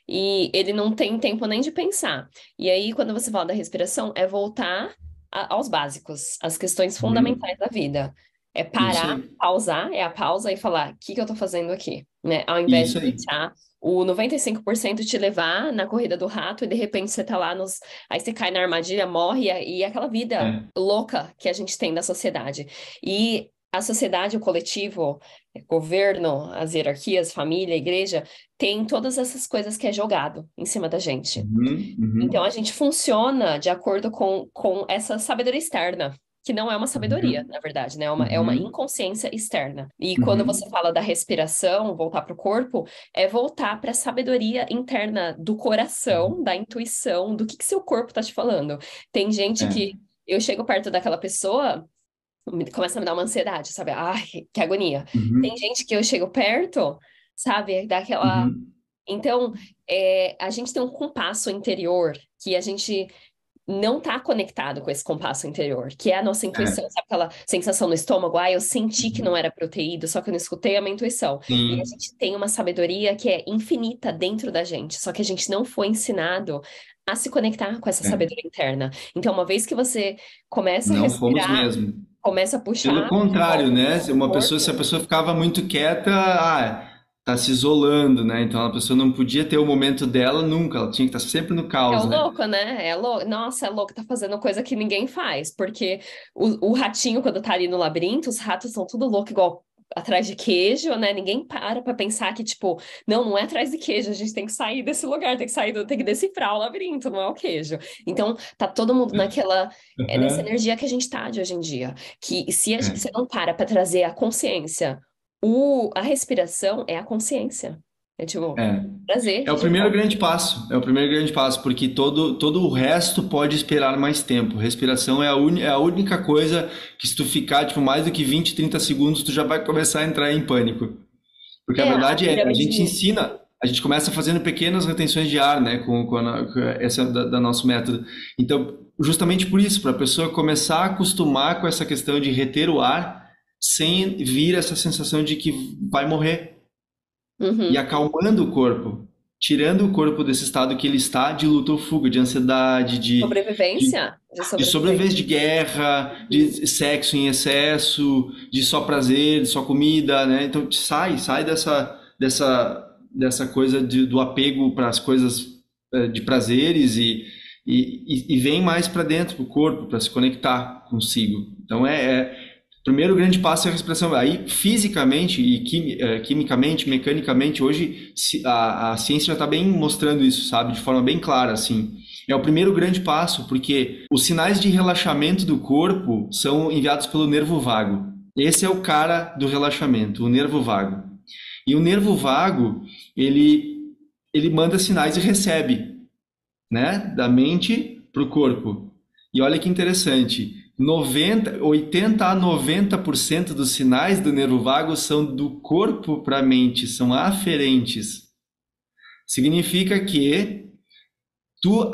e ele não tem tempo nem de pensar. E aí, quando você fala da respiração, é voltar aos básicos, às questões Uhum. fundamentais da vida. É Isso parar, aí. pausar, é a pausa e falar, o que que eu tô fazendo aqui? Né? Ao invés Isso de aí. deixar o 95% te levar na corrida do rato e de repente você tá lá nos. Aí você cai na armadilha, morre e aquela vida É. louca que a gente tem da sociedade. E a sociedade, o coletivo, o governo, as hierarquias, família, igreja, tem todas essas coisas que é jogado em cima da gente. Uhum. Então a Uhum. gente funciona de acordo com essa sabedoria externa. Que não é uma sabedoria, Uhum. na verdade, né? É uma Uhum. inconsciência externa. E quando você Uhum. fala da respiração, voltar para o corpo, é voltar para a sabedoria interna do coração, da intuição, do que seu corpo está te falando. Tem gente É. que eu chego perto daquela pessoa, começa a me dar uma ansiedade, sabe? Ai, que agonia. Tem Uhum. gente que eu chego perto. sabe? Daquela. Uhum. Então, a gente tem um compasso interior que a gente não tá conectado com esse compasso interior, que é a nossa É. intuição, sabe aquela sensação no estômago? Ah, eu senti que não Uhum. era pra eu ter ido, só que eu não escutei a minha intuição. E a Sim. gente tem uma sabedoria que é infinita dentro da gente, só que a gente não foi ensinado a se conectar com essa É. sabedoria interna. Então, uma vez que você começa a Não fomos respirar, mesmo. começa a Pelo puxar de contrário, volta né? o Se a corpo. pessoa ficava muito quieta, tá se isolando, né? Então a pessoa não podia ter o momento dela nunca, ela tinha que estar sempre no É o caos, né? louco, né? É louco. Nossa, é louco, tá fazendo coisa que ninguém faz. Porque o ratinho, quando tá ali no labirinto, os ratos são tudo louco, igual atrás de queijo, né? Ninguém para pra pensar que, tipo, não, não é atrás de queijo, a gente tem que sair desse lugar, tem que sair, tem que decifrar o labirinto, não é o queijo. Então, tá todo mundo nessa Aham. energia que a gente tá de hoje em dia. Que se É. você não para pra trazer a consciência, a respiração é a consciência. É tipo, É. trazer É o de primeiro volta. grande passo, é o primeiro grande passo, porque todo o resto pode esperar mais tempo. Respiração é a única coisa que se tu ficar, tipo, mais do que 20, 30 segundos, tu já vai começar a entrar em pânico. Porque a É, a verdade é, a gente pirâmide. ensina, a gente começa fazendo pequenas retenções de ar, né, com essa da nosso método. Então, justamente por isso, para a pessoa começar a acostumar com essa questão de reter o ar, sem vir essa sensação de que vai morrer, e Uhum. acalmando o corpo, tirando o corpo desse estado que ele está de luta ou fuga, de ansiedade, de, Sobrevivência? De de sobrevivência. sobrevivência, de guerra, Uhum. de sexo em excesso, de só prazer, de só comida, né? Então sai dessa coisa do apego para as coisas de prazeres e vem mais para dentro, para o corpo, para se conectar consigo. Então o primeiro grande passo é a respiração. Aí, fisicamente e quimicamente, mecanicamente, hoje a ciência já está bem mostrando isso, sabe? De forma bem clara, assim. É o primeiro grande passo, porque os sinais de relaxamento do corpo são enviados pelo nervo vago. Esse é o cara do relaxamento, o nervo vago. E o nervo vago, ele manda sinais e recebe, né? Da mente para o corpo. E olha que interessante, 80 a 90% dos sinais do nervo vago são do corpo para a mente, são aferentes. Significa que tu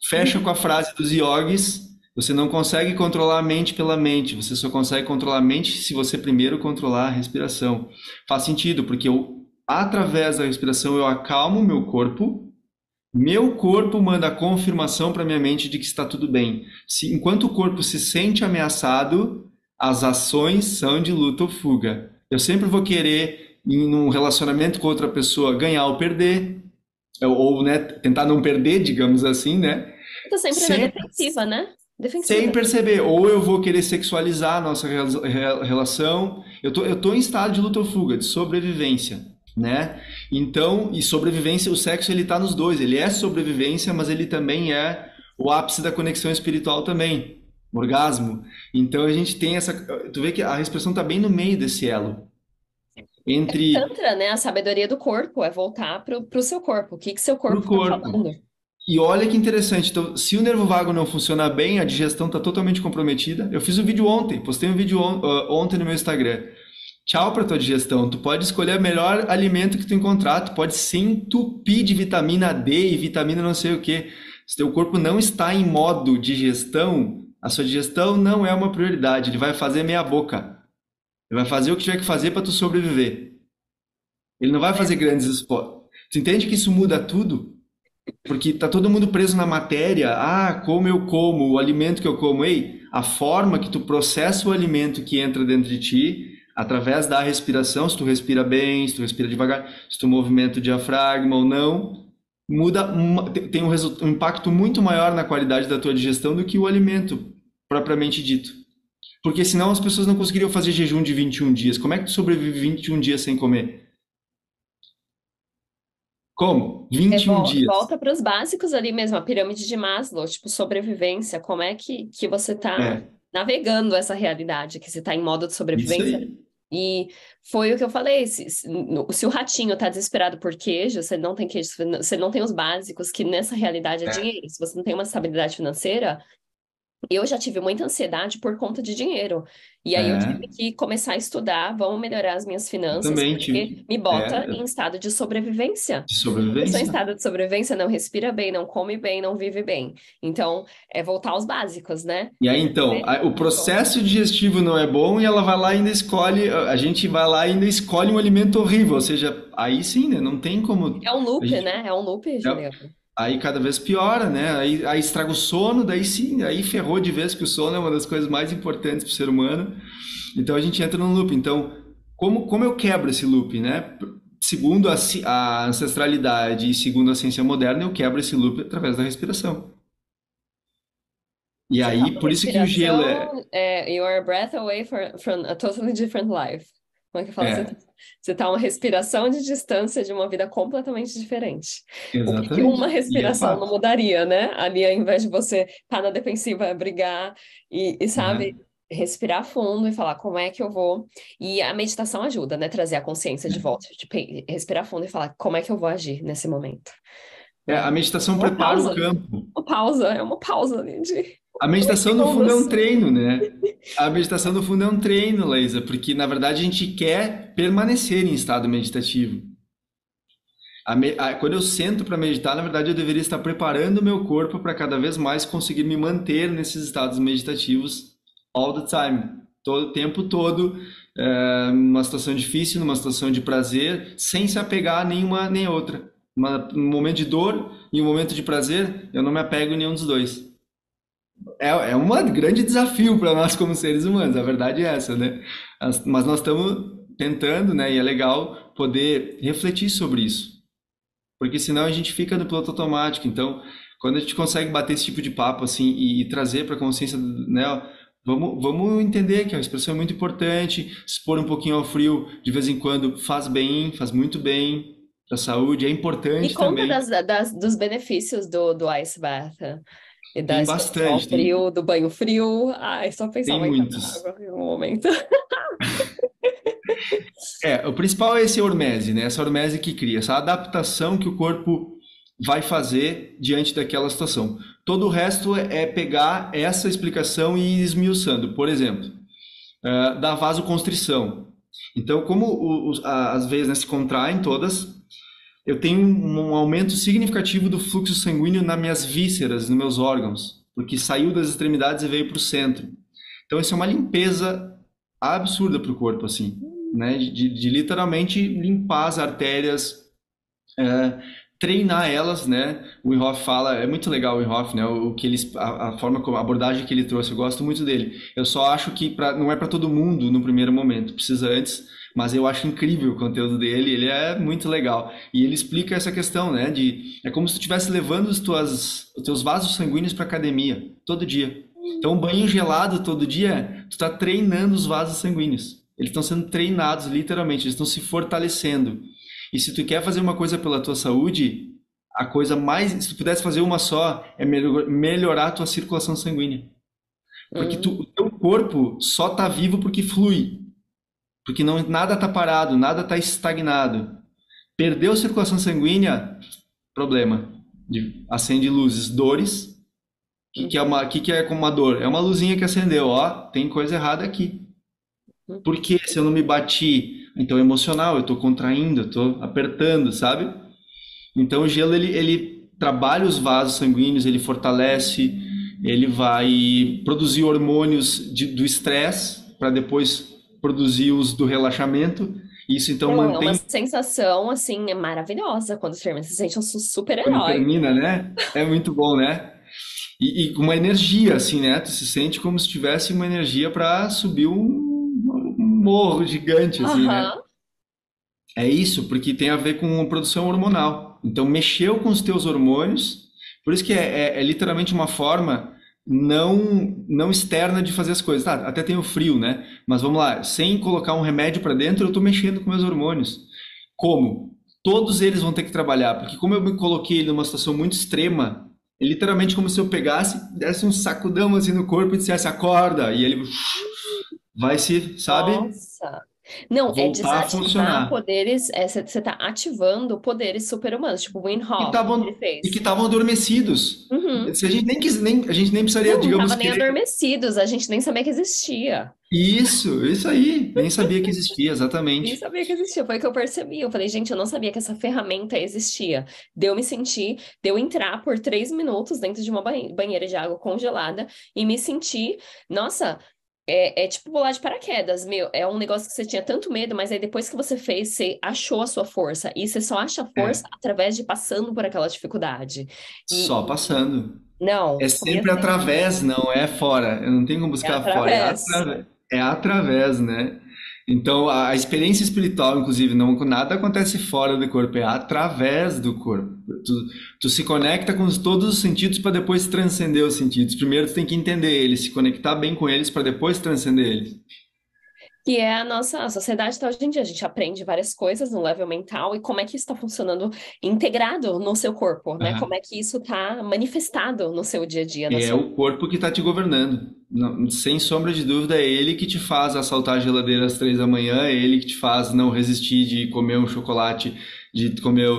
fecha com a frase dos yogis, você não consegue controlar a mente pela mente, você só consegue controlar a mente se você primeiro controlar a respiração. Faz sentido, porque através da respiração eu acalmo meu corpo manda a confirmação para minha mente de que está tudo bem. Enquanto o corpo se sente ameaçado, as ações são de luta ou fuga. Eu sempre vou querer, em um relacionamento com outra pessoa, ganhar ou perder, ou né, tentar não perder, digamos assim, né? Tá sempre na Sem, defensiva, né? sem Defensiva. perceber. Ou eu vou querer sexualizar a nossa relação. Eu tô em estado de luta ou fuga, de sobrevivência, né? Então, e sobrevivência, o sexo ele tá nos dois. Ele é sobrevivência, mas ele também é o ápice da conexão espiritual também. Orgasmo. Então a gente tem essa. Tu vê que a respiração tá bem no meio desse elo. Entre Tantra, né? A sabedoria do corpo é voltar pro seu corpo. O que que seu pro corpo tá corpo. falando? E olha que interessante, então, se o nervo vago não funcionar bem, a digestão está totalmente comprometida. Eu fiz um vídeo ontem, postei um vídeo ontem no meu Instagram. Tchau para tua digestão. Tu pode escolher o melhor alimento que tu encontrar, tu pode se entupir de vitamina D e vitamina não sei o que. Se teu corpo não está em modo digestão, a sua digestão não é uma prioridade. Ele vai fazer meia boca. Ele vai fazer o que tiver que fazer para tu sobreviver. Ele não vai fazer grandes esforços. Tu entende que isso muda tudo? Porque tá todo mundo preso na matéria. Ah, como eu como, o alimento que eu como. Ei, a forma que tu processa o alimento que entra dentro de ti, através da respiração, se tu respira bem, se tu respira devagar, se tu movimenta o diafragma ou não, tem um impacto muito maior na qualidade da tua digestão do que o alimento propriamente dito. Porque senão as pessoas não conseguiriam fazer jejum de 21 dias. Como é que tu sobrevive 21 dias sem comer? Como? 21 dias. Volta para os básicos ali mesmo, a pirâmide de Maslow, tipo sobrevivência. Como é que você tá É, navegando essa realidade, que você tá em modo de isso sobrevivência? aí. E foi o que eu falei, se o ratinho tá desesperado por queijo, você não tem queijo, você não tem os básicos, que nessa realidade é É. dinheiro. Se você não tem uma estabilidade financeira, Eu já tive muita ansiedade por conta de dinheiro. E aí eu tive É, que começar a estudar, vamos melhorar as minhas eu finanças, também porque tive. me bota É, em estado de sobrevivência. de A pessoa em sobrevivência. estado de sobrevivência não respira bem, não come bem, não vive bem. Então, é voltar aos básicos, né? E aí, então, o processo digestivo não é bom e ela vai lá e ainda escolhe, a gente vai lá e ainda escolhe um alimento horrível, ou seja, aí sim, né? Não tem como. É um A loop, gente, né? É um loop, é- Juliano. aí cada vez piora, né? Aí estraga o sono, daí sim, aí ferrou de vez que o sono é uma das coisas mais importantes para o ser humano. Então a gente entra num loop. Então, como eu quebro esse loop, né? Segundo a ancestralidade e segundo a ciência moderna, eu quebro esse loop através da respiração. E Você tá aí, uma por isso que o gelo é. respiração, you're a breath away from a totally different life. Como é que fala? É, Você tá uma respiração de distância de uma vida completamente diferente. O que que uma exatamente. E é respiração não fato. mudaria, né? Ali, ao invés de você estar na defensiva, brigar sabe, Aham. respirar fundo e falar como é que eu vou. E a meditação ajuda, né? Trazer a consciência de volta, de respirar fundo e falar como é que eu vou agir nesse momento, né? A meditação Uma prepara o pausa, campo. é uma pausa ali de A 2 meditação, no fundo, é um segundos. treino, né? A meditação, no fundo, é um treino, Leisa, porque, na verdade, a gente quer permanecer em estado meditativo. Quando eu sento para meditar, na verdade, eu deveria estar preparando o meu corpo para cada vez mais conseguir me manter nesses estados meditativos all the time, todo o tempo todo, numa situação difícil, numa situação de prazer, sem se apegar a nenhuma nem outra. Um momento de dor e um momento de prazer, eu não me apego em nenhum dos dois. É um grande desafio para nós como seres humanos, a verdade é essa, né? Mas nós estamos tentando, né? E é legal poder refletir sobre isso. Porque senão a gente fica no piloto automático. Então, quando a gente consegue bater esse tipo de papo assim e trazer para a consciência, né, ó, vamos entender que a expressão é muito importante, expor um pouquinho ao frio de vez em quando faz bem, faz muito bem para a saúde, é Me importante conta também. dos benefícios do ice bath e da Tem exposição ao bastante, frio, do banho frio. Ai, só pensar tem vai entrar na muitos. água em um momento. O principal é esse hormese, né? Essa hormese que cria, essa adaptação que o corpo vai fazer diante daquela situação. Todo o resto é pegar essa explicação e ir esmiuçando. Por exemplo, da vasoconstrição. Então, como as veias, né, se contraem todas, eu tenho um aumento significativo do fluxo sanguíneo nas minhas vísceras, nos meus órgãos, porque saiu das extremidades e veio para o centro. Então, isso é uma limpeza absurda para o corpo, assim, né? De literalmente limpar as artérias, é, treinar elas, né? O Wim Hof fala, é muito legal o Wim Hof, né? O que a forma como a abordagem que ele trouxe, eu gosto muito dele. Eu só acho que não é para todo mundo no primeiro momento, precisa antes, mas eu acho incrível o conteúdo dele, ele é muito legal. E ele explica essa questão, né? É como se tu estivesse levando os teus vasos sanguíneos para academia todo dia. Então, um banho gelado todo dia, tu está treinando os vasos sanguíneos. Eles estão sendo treinados literalmente, eles estão se fortalecendo. E se tu quer fazer uma coisa pela tua saúde, a coisa mais, se tu pudesse fazer uma só, é melhorar a tua circulação sanguínea. Porque Hum, o teu corpo só tá vivo porque flui. Porque não, nada tá parado, nada tá estagnado. Perdeu circulação sanguínea, problema. Acende luzes, dores. Que é como uma dor? É uma luzinha que acendeu, ó, tem coisa errada aqui. hum. Porque se eu não me bati, então é emocional, eu estou contraindo, eu estou apertando, sabe? Então o gelo ele trabalha os vasos sanguíneos, ele fortalece, ele vai produzir hormônios do estresse para depois produzir os do relaxamento. Isso então Não, é uma mantém sensação, assim, maravilhosa quando termina. Você se sente um quando super-herói. termina, né? É muito bom, né? E com uma energia assim, né? Tu se sente como se tivesse uma energia para subir um morro gigante assim, né? Aham. É isso, porque tem a ver com a produção hormonal. Então, mexeu com os teus hormônios, por isso que é literalmente uma forma não externa de fazer as coisas. Tá, até tem o frio, né? Mas vamos lá, sem colocar um remédio para dentro, eu estou mexendo com meus hormônios. Como? Todos eles vão ter que trabalhar, porque como eu me coloquei numa situação muito extrema, é literalmente como se eu pegasse, desse um sacudão assim no corpo e dissesse acorda, e ele vai se, sabe? Nossa. Não, é voltar a desativar funcionar. poderes, você tá ativando poderes super-humanos, tipo o Wim Que Hof, que ele que fez. estavam adormecidos. Uhum. Se a gente nem quis, nem, a gente nem precisaria, Não, não digamos, tava nem querer. adormecidos, a gente nem sabia que existia. Isso aí. Nem sabia que existia, Nem exatamente. sabia que existia, foi que eu percebi. Eu falei, gente, eu não sabia que essa ferramenta existia. Deu me sentir, deu entrar por 3 minutos dentro de uma banheira de água congelada e me sentir, nossa, é tipo pular de paraquedas, meu. É um negócio que você tinha tanto medo, mas aí depois que você fez, você achou a sua força. E você só acha força É, através de passando por aquela dificuldade. só passando. Não, É foi sempre assim, através, não é fora. Eu não tenho como é buscar fora, através. é através, né? Então, a experiência espiritual, inclusive, não nada acontece fora do corpo, é através do corpo. Tu, tu se conecta com todos os sentidos para depois transcender os sentidos. Primeiro, tu tem que entender eles, se conectar bem com eles para depois transcender eles. Que é a sociedade está hoje em dia. A gente aprende várias coisas no level mental e como é que isso está funcionando integrado no seu corpo, né? Como é que isso está manifestado no seu dia a dia, na É sua. o corpo que está te governando. Sem sombra de dúvida, é ele que te faz assaltar a geladeira às 3 da manhã, é ele que te faz não resistir de comer um chocolate, de comer.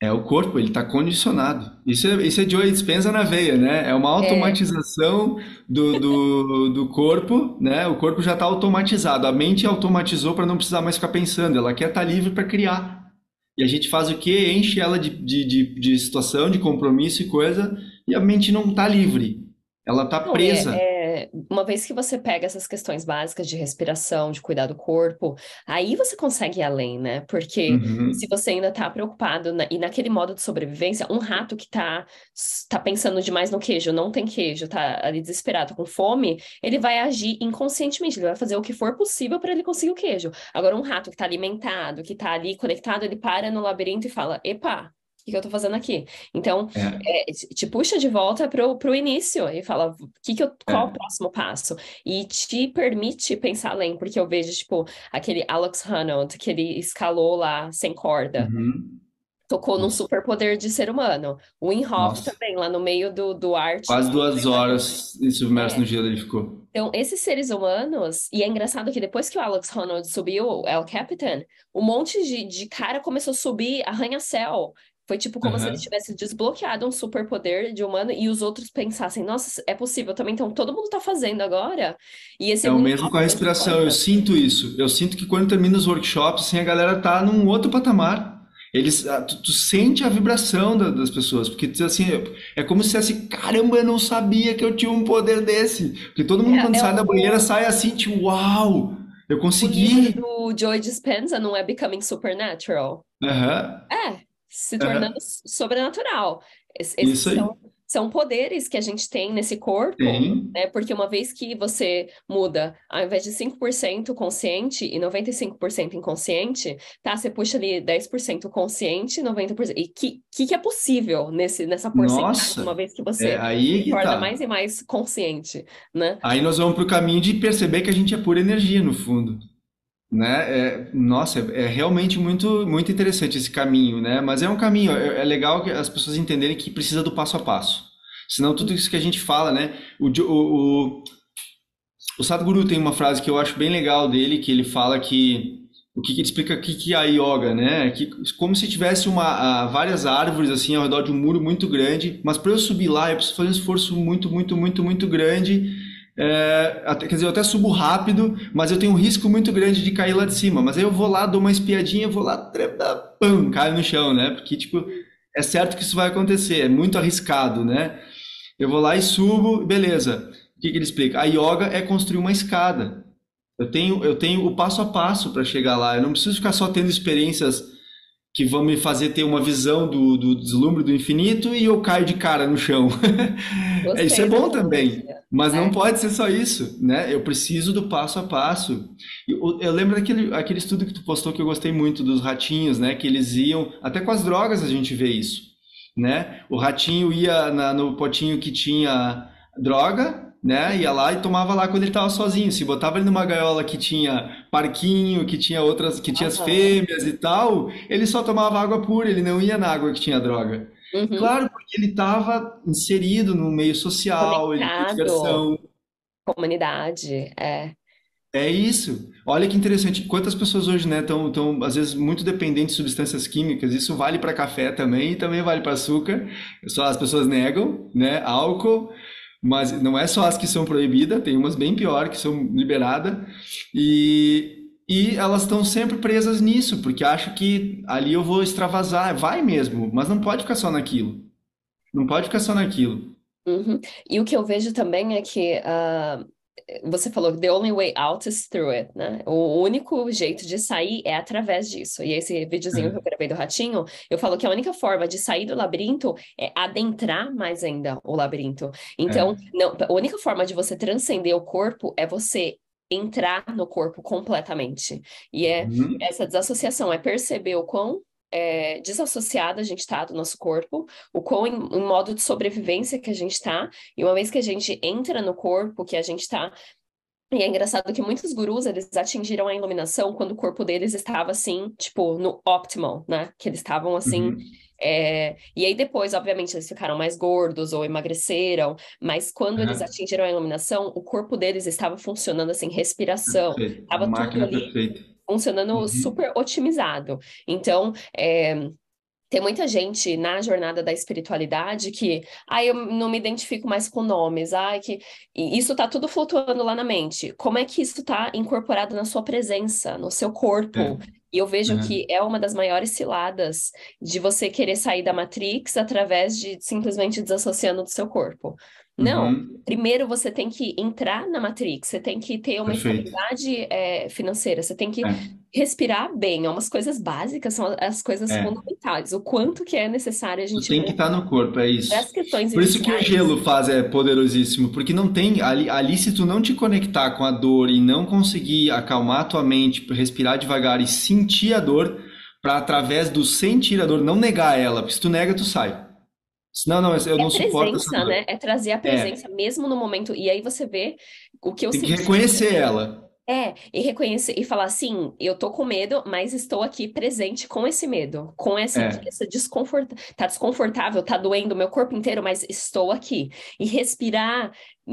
É o corpo, ele está condicionado. Isso é Joe Dispenza na veia, né? É uma É, automatização do corpo, né? O corpo já está automatizado. A mente automatizou para não precisar mais ficar pensando. Ela quer estar livre para criar. E a gente faz o quê? Enche ela de situação, de compromisso e coisa, e a mente não está livre. Ela está não, presa. uma vez que você pega essas questões básicas de respiração, de cuidar do corpo, aí você consegue ir além, né? Porque se Uhum. você ainda tá preocupado e naquele modo de sobrevivência, um rato que tá pensando demais no queijo, não tem queijo, tá ali desesperado, com fome, ele vai agir inconscientemente, ele vai fazer o que for possível para ele conseguir o queijo. Agora, um rato que tá alimentado, que tá ali conectado, ele para no labirinto e fala: Epa, o que que eu tô fazendo aqui? Então, É, te puxa de volta pro início e fala, qual o é. próximo passo? E te permite pensar além, porque eu vejo, tipo, aquele Alex Honnold, que ele escalou lá sem corda, Uhum. tocou num Nossa, superpoder de ser humano. O Wim Hof nossa. também, lá no meio do Ártico, Quase 2 horas submerso no é. gelo ele ficou. Então, esses seres humanos, e é engraçado que depois que o Alex Honnold subiu, o El Capitan, um monte de cara começou a subir arranha-céu. Foi tipo como se ele Aham. tivesse desbloqueado um superpoder de humano e os outros pensassem, nossa, é possível também, então todo mundo tá fazendo agora. E esse É o Wim mesmo Hof com a fez de respiração. Eu conta. sinto isso. Eu sinto que quando termina os workshops, assim, a galera tá num outro patamar. Tu sente a vibração das pessoas, porque assim, é como se dissesse, caramba, eu não sabia que eu tinha um poder desse. Porque todo mundo quando É sai da banheira sai assim, tipo, uau, eu o livro consegui. do Joe Dispenza, não é Becoming Supernatural? Aham, Se tornando aham. sobrenatural. Esses Isso aí. são poderes que a gente tem nesse corpo, Tem. né? Porque uma vez que você muda, ao invés de 5% consciente e 95% inconsciente, tá? Você puxa ali 10% consciente e 90%. E que é possível nessa porcentagem, uma Nossa, vez que é você aí se que torna mais tá. e mais consciente, né? Aí nós vamos pro caminho de perceber que a gente é pura energia no fundo. Né? Nossa, é realmente muito, muito interessante esse caminho, né? Mas é um caminho, é legal que as pessoas entenderem que precisa do passo a passo. Senão tudo isso que a gente fala, né? O Sadhguru tem uma frase que eu acho bem legal dele, que ele fala que ele explica que é a yoga, né? Que como se tivesse várias árvores assim ao redor de um muro muito grande, mas para eu subir lá eu preciso fazer um esforço muito, muito, muito, muito grande. Quer dizer, eu até subo rápido, mas eu tenho um risco muito grande de cair lá de cima. Mas aí eu vou lá, dou uma espiadinha, vou lá, pam, caio no chão, né? Porque, tipo, é certo que isso vai acontecer, é muito arriscado, né? Eu vou lá e subo, beleza. O que ele explica? A yoga é construir uma escada. Eu tenho o passo a passo para chegar lá. Eu não preciso ficar só tendo experiências que vão me fazer ter uma visão do deslumbre do infinito e eu caio de cara no chão. Isso é Gostei bom dessa também, analogia. mas não É. pode ser só isso, né? Eu preciso do passo a passo. Eu lembro aquele estudo que tu postou que eu gostei muito dos ratinhos, né? Que eles iam, até com as drogas a gente vê isso, né? O ratinho ia no potinho que tinha droga, né? Ia lá e tomava lá quando ele estava sozinho. Se botava ele numa gaiola que tinha parquinho, que tinha outras, que tinha as Aham. fêmeas e tal, ele só tomava água pura, ele não ia na água que tinha droga. Uhum. Claro, porque ele estava inserido no meio social, ele tinha Conectado, diversão. comunidade, é. É isso. Olha que interessante. Quantas pessoas hoje, né, estão às vezes muito dependentes de substâncias químicas. Isso vale para café também e também vale para açúcar. Só as pessoas negam, né, álcool, mas não é só as que são proibidas, tem umas bem pior que são liberadas. E elas estão sempre presas nisso, porque acham que ali eu vou extravasar. Vai mesmo, mas não pode ficar só naquilo. Não pode ficar só naquilo. Uhum. E o que eu vejo também é que você falou que the only way out is through it, né? O único jeito de sair é através disso. E esse videozinho que eu gravei do ratinho, eu falo que a única forma de sair do labirinto é adentrar mais ainda o labirinto. Então, É. não, a única forma de você transcender o corpo é você entrar no corpo completamente. E é Uhum. essa desassociação, é perceber o quão desassociado a gente está do nosso corpo, o quão em modo de sobrevivência que a gente está, e uma vez que a gente entra no corpo, que a gente está. E é engraçado que muitos gurus, eles atingiram a iluminação quando o corpo deles estava assim, tipo, no optimal, né? Que eles estavam assim. Uhum. E aí depois, obviamente, eles ficaram mais gordos ou emagreceram, mas quando eles Aham. atingiram a iluminação, o corpo deles estava funcionando assim, respiração, Perfeito. A estava tudo máquina ali perfeita. funcionando Uhum. super otimizado. Então, tem muita gente na jornada da espiritualidade que, eu não me identifico mais com nomes, e isso tá tudo flutuando lá na mente. Como é que isso tá incorporado na sua presença, no seu corpo? É. E eu vejo que Aham. é uma das maiores ciladas de você querer sair da Matrix através de simplesmente desassociando do seu corpo. Não. Uhum. Primeiro você tem que entrar na Matrix, você tem que ter uma Perfeito. estabilidade, financeira, você tem que É. respirar bem, é umas coisas básicas, são as coisas É. fundamentais. O quanto que é necessário a Tu gente tem que estar no corpo, é para isso. as questões Por isso que o iniciais. gelo faz é poderosíssimo, porque não tem ali se tu não te conectar com a dor e não conseguir acalmar a tua mente, respirar devagar e sentir a dor, para através do sentir a dor não negar ela, porque se tu nega, tu sai. Não, não, eu É não suporto essa presença, dor. né? É trazer a É, presença mesmo no momento. E aí você vê o que eu tem que senti. reconhecer ela. E reconhecer e falar assim, eu tô com medo, mas estou aqui presente com esse medo, com É, essa desconforto, tá desconfortável, tá doendo o meu corpo inteiro, mas estou aqui. E respirar,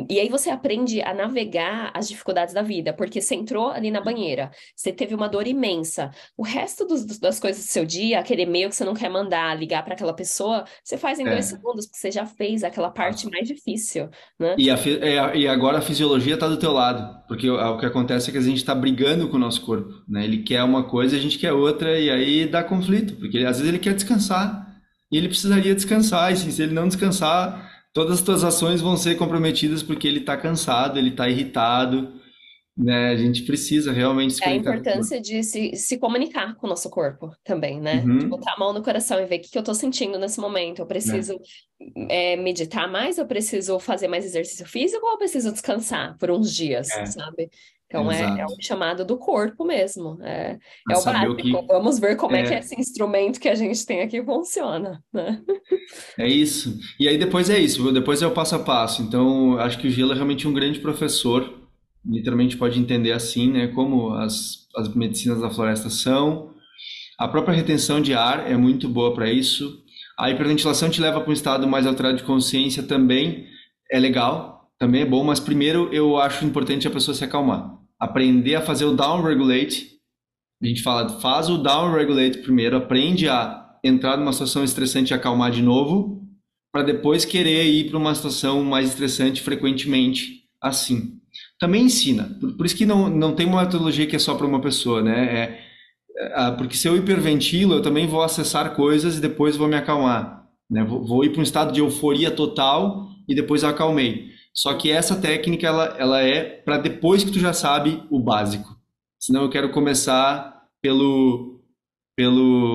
e aí você aprende a navegar as dificuldades da vida, porque você entrou ali na banheira, você teve uma dor imensa. O resto das coisas do seu dia, aquele e-mail que você não quer mandar, ligar para aquela pessoa, você faz em dois é. segundos, porque você já fez aquela parte mais difícil, né? E agora a fisiologia está do teu lado, porque o que acontece é que a gente está brigando com o nosso corpo, né? Ele quer uma coisa, a gente quer outra, e aí dá conflito, porque às vezes ele quer descansar, e ele precisaria descansar, e se ele não descansar, todas as tuas ações vão ser comprometidas porque ele está cansado, ele está irritado, né? A gente precisa realmente se É a conectar com o corpo. importância de se comunicar com o nosso corpo também, né? De Uhum, botar a mão no coração e ver o que que eu tô sentindo nesse momento. Eu né? preciso meditar mais, eu preciso fazer mais exercício físico ou eu preciso descansar por uns dias, É, sabe? Então é exato. um chamado do corpo mesmo. Para É o saber o básico. que Vamos ver como é que é. esse instrumento que a gente tem aqui funciona, né? É isso. E aí depois é isso, depois é o passo a passo. Então, acho que o gelo é realmente um grande professor. Literalmente pode entender assim, né, como as medicinas da floresta são. A própria retenção de ar é muito boa para isso. A hiperventilação te leva para um estado mais alterado de consciência também é legal, também é bom, mas primeiro eu acho importante a pessoa se acalmar. Aprender a fazer o down regulate. A gente fala, faz o down regulate primeiro, aprende a entrar numa situação estressante e acalmar de novo, para depois querer ir para uma situação mais estressante frequentemente assim. Também ensina, por isso que não tem uma metodologia que é só para uma pessoa, né? Porque se eu hiperventilo, eu também vou acessar coisas e depois vou me acalmar, né? Vou ir para um estado de euforia total e depois eu acalmei. Só que essa técnica, ela é para depois que tu já sabe o básico. Senão eu quero começar pelo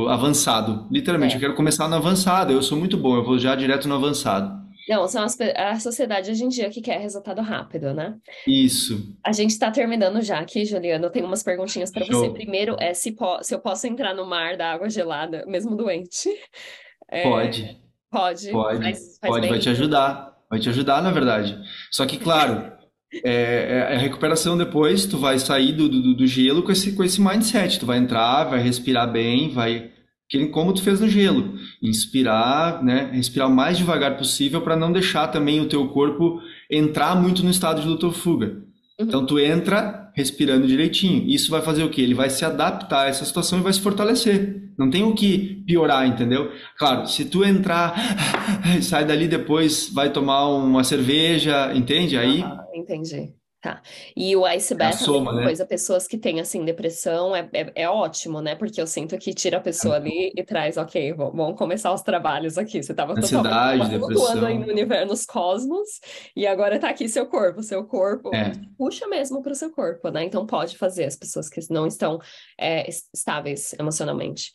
avançado. Literalmente, eu É. quero começar no avançado. Eu sou muito bom, eu vou já direto no avançado. Não, são a sociedade hoje em dia que quer resultado rápido, né? Isso, A gente está terminando já aqui, Juliana. Eu tenho umas perguntinhas para você. show. Primeiro, se eu posso entrar no mar da água gelada, mesmo doente. É, Pode, pode, pode, faz pode, vai te bem. ajudar. Vai te ajudar, na verdade. Só que, claro, é a recuperação depois, tu vai sair do gelo com esse mindset. Tu vai entrar, vai respirar bem, como tu fez no gelo. Inspirar, né? Respirar o mais devagar possível para não deixar também o teu corpo entrar muito no estado de luta ou fuga. Então Uhum. tu entra, respirando direitinho. Isso vai fazer o quê? Ele vai se adaptar a essa situação e vai se fortalecer. Não tem o que piorar, entendeu? Claro, se tu entrar, sai dali depois, vai tomar uma cerveja, entende? Aí Entendi. Tá. E o Ice é a Bath, a soma, mesma né? coisa, pessoas que têm, assim, depressão, é ótimo, né? Porque eu sinto que tira a pessoa ali e traz, ok, vamos começar os trabalhos aqui. Você estava totalmente Ansiedade, flutuando aí no depressão. universo, nos cosmos, e agora tá aqui seu corpo É. puxa mesmo para o seu corpo, né? Então pode fazer as pessoas que não estão estáveis emocionalmente.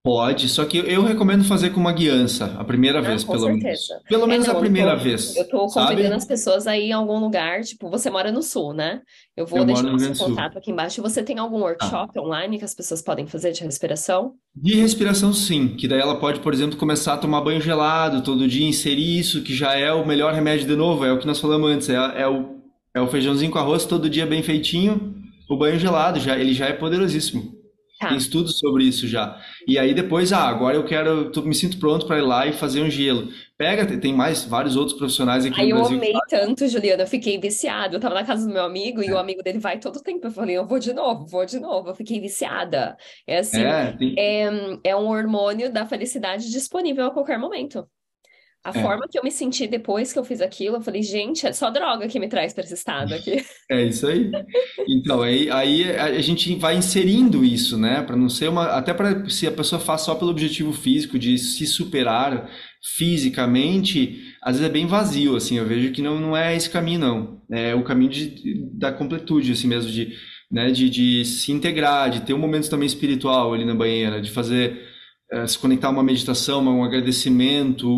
Pode, só que eu recomendo fazer com uma guiança, a primeira Ah, vez, com pelo menos. certeza. Pelo menos a Não, primeira eu vez, tô convidando sabe? as pessoas aí em algum lugar, tipo, você mora no Sul, né? Eu vou Eu moro deixar no o Rio seu Grande do Sul. contato aqui embaixo. Você tem algum Tá. workshop online que as pessoas podem fazer de respiração? De respiração, sim, que daí ela pode, por exemplo, começar a tomar banho gelado todo dia, inserir isso, que já é o melhor remédio de novo, é o que nós falamos antes, é o feijãozinho com arroz todo dia bem feitinho, o banho gelado, ele já é poderosíssimo. Tem Tá. estudos sobre isso já. E aí depois, agora me sinto pronto para ir lá e fazer um gelo. Pega, tem mais vários outros profissionais aqui no Aí eu Brasil que amei fazem. tanto, Juliana, eu fiquei viciada. Eu tava na casa do meu amigo e o amigo dele vai todo tempo. Eu falei, eu vou de novo, vou de novo. Eu fiquei viciada. É assim, Tem, é, é um hormônio da felicidade disponível a qualquer momento. A é. forma que eu me senti depois que eu fiz aquilo, eu falei, gente, é só droga que me traz para esse estado aqui. É isso aí. Então, aí a gente vai inserindo isso, né? Para não ser uma. Até para se a pessoa faz só pelo objetivo físico, de se superar fisicamente, às vezes é bem vazio, assim. Eu vejo que não é esse caminho, não. É o caminho da completude, assim mesmo, né, de se integrar, de ter um momento também espiritual ali na banheira, de fazer, se conectar a uma meditação, um agradecimento,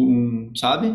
sabe?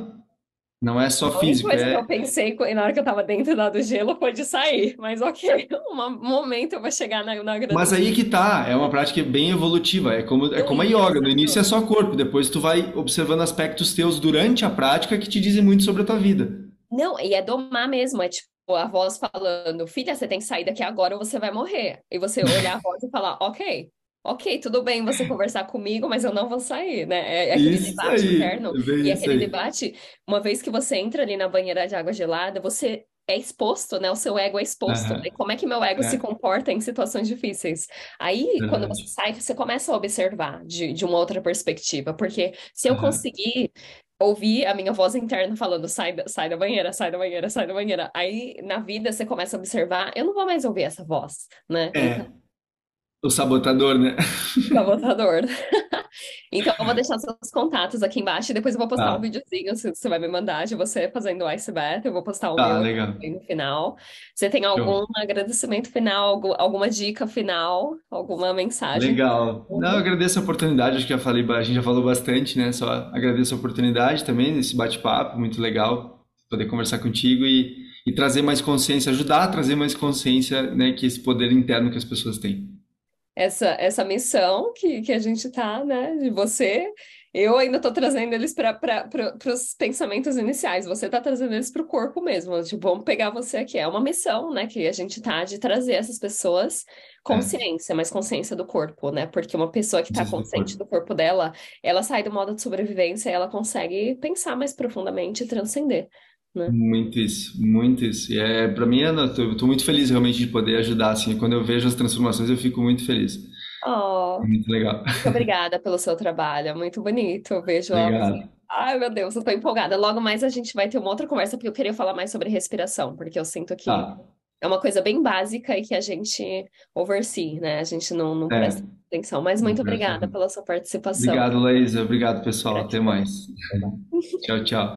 Não é só A única físico, coisa que eu pensei na hora que eu tava dentro do gelo foi de sair. Mas ok, um momento eu vou chegar no Mas agradecimento. aí que tá, é uma prática bem evolutiva, é como a yoga, no início é Isso. só corpo, depois tu vai observando aspectos teus durante a prática que te dizem muito sobre a tua vida. Não, e é domar mesmo, é tipo a voz falando, filha, você tem que sair daqui agora ou você vai morrer. E você olhar a voz e falar, ok, ok, tudo bem você conversar comigo, mas eu não vou sair, né? É aquele Isso debate aí, interno, é bem e isso aquele aí. debate, uma vez que você entra ali na banheira de água gelada, você é exposto, né? O seu ego é exposto. Aham, E como é que meu ego se é, comporta em situações difíceis? Aí, quando você verdade. sai, você começa a observar de uma outra perspectiva, porque se eu Aham, conseguir ouvir a minha voz interna falando, sai da banheira, sai da banheira, sai da banheira. Aí, na vida, você começa a observar, eu não vou mais ouvir essa voz, né? Então, é, o sabotador, né? sabotador. Então, eu vou deixar seus contatos aqui embaixo e depois eu vou postar um Tá, videozinho, se você vai me mandar, de você fazendo ice bath. Eu vou postar o tá, meu aqui legal. também no final. Você tem Show. algum agradecimento final, alguma dica final, alguma mensagem? Legal. Não, eu agradeço a oportunidade, acho que a gente já falou bastante, né? Só agradeço a oportunidade também, nesse bate-papo, muito legal poder conversar contigo e trazer mais consciência, ajudar a trazer mais consciência, né, que esse poder interno que as pessoas têm. Essa missão que a gente tá, né, de você. Eu ainda tô trazendo eles para os pensamentos iniciais. Você tá trazendo eles para o corpo mesmo. Tipo, vamos pegar você aqui. É uma missão, né, que a gente tá de trazer essas pessoas É, consciência, mas consciência do corpo, né? Porque uma pessoa que tá consciência do consciente corpo. do corpo dela, ela sai do modo de sobrevivência e ela consegue pensar mais profundamente e transcender, né? Muito isso, muito isso. E para mim, eu tô muito feliz realmente de poder ajudar, assim, quando eu vejo as transformações eu fico muito feliz. Oh, Muito legal. muito obrigada pelo seu trabalho, é muito bonito. Eu vejo você. Obrigado. Ai, meu Deus, eu tô empolgada. Logo mais a gente vai ter uma outra conversa, porque eu queria falar mais sobre respiração, porque eu sinto que Tá. é uma coisa bem básica e que a gente oversee, né? A gente não É, presta atenção. Mas muito obrigada pela sua participação. obrigado, Laísa. Obrigado, pessoal. Até Gratidão. mais. Tchau, tchau.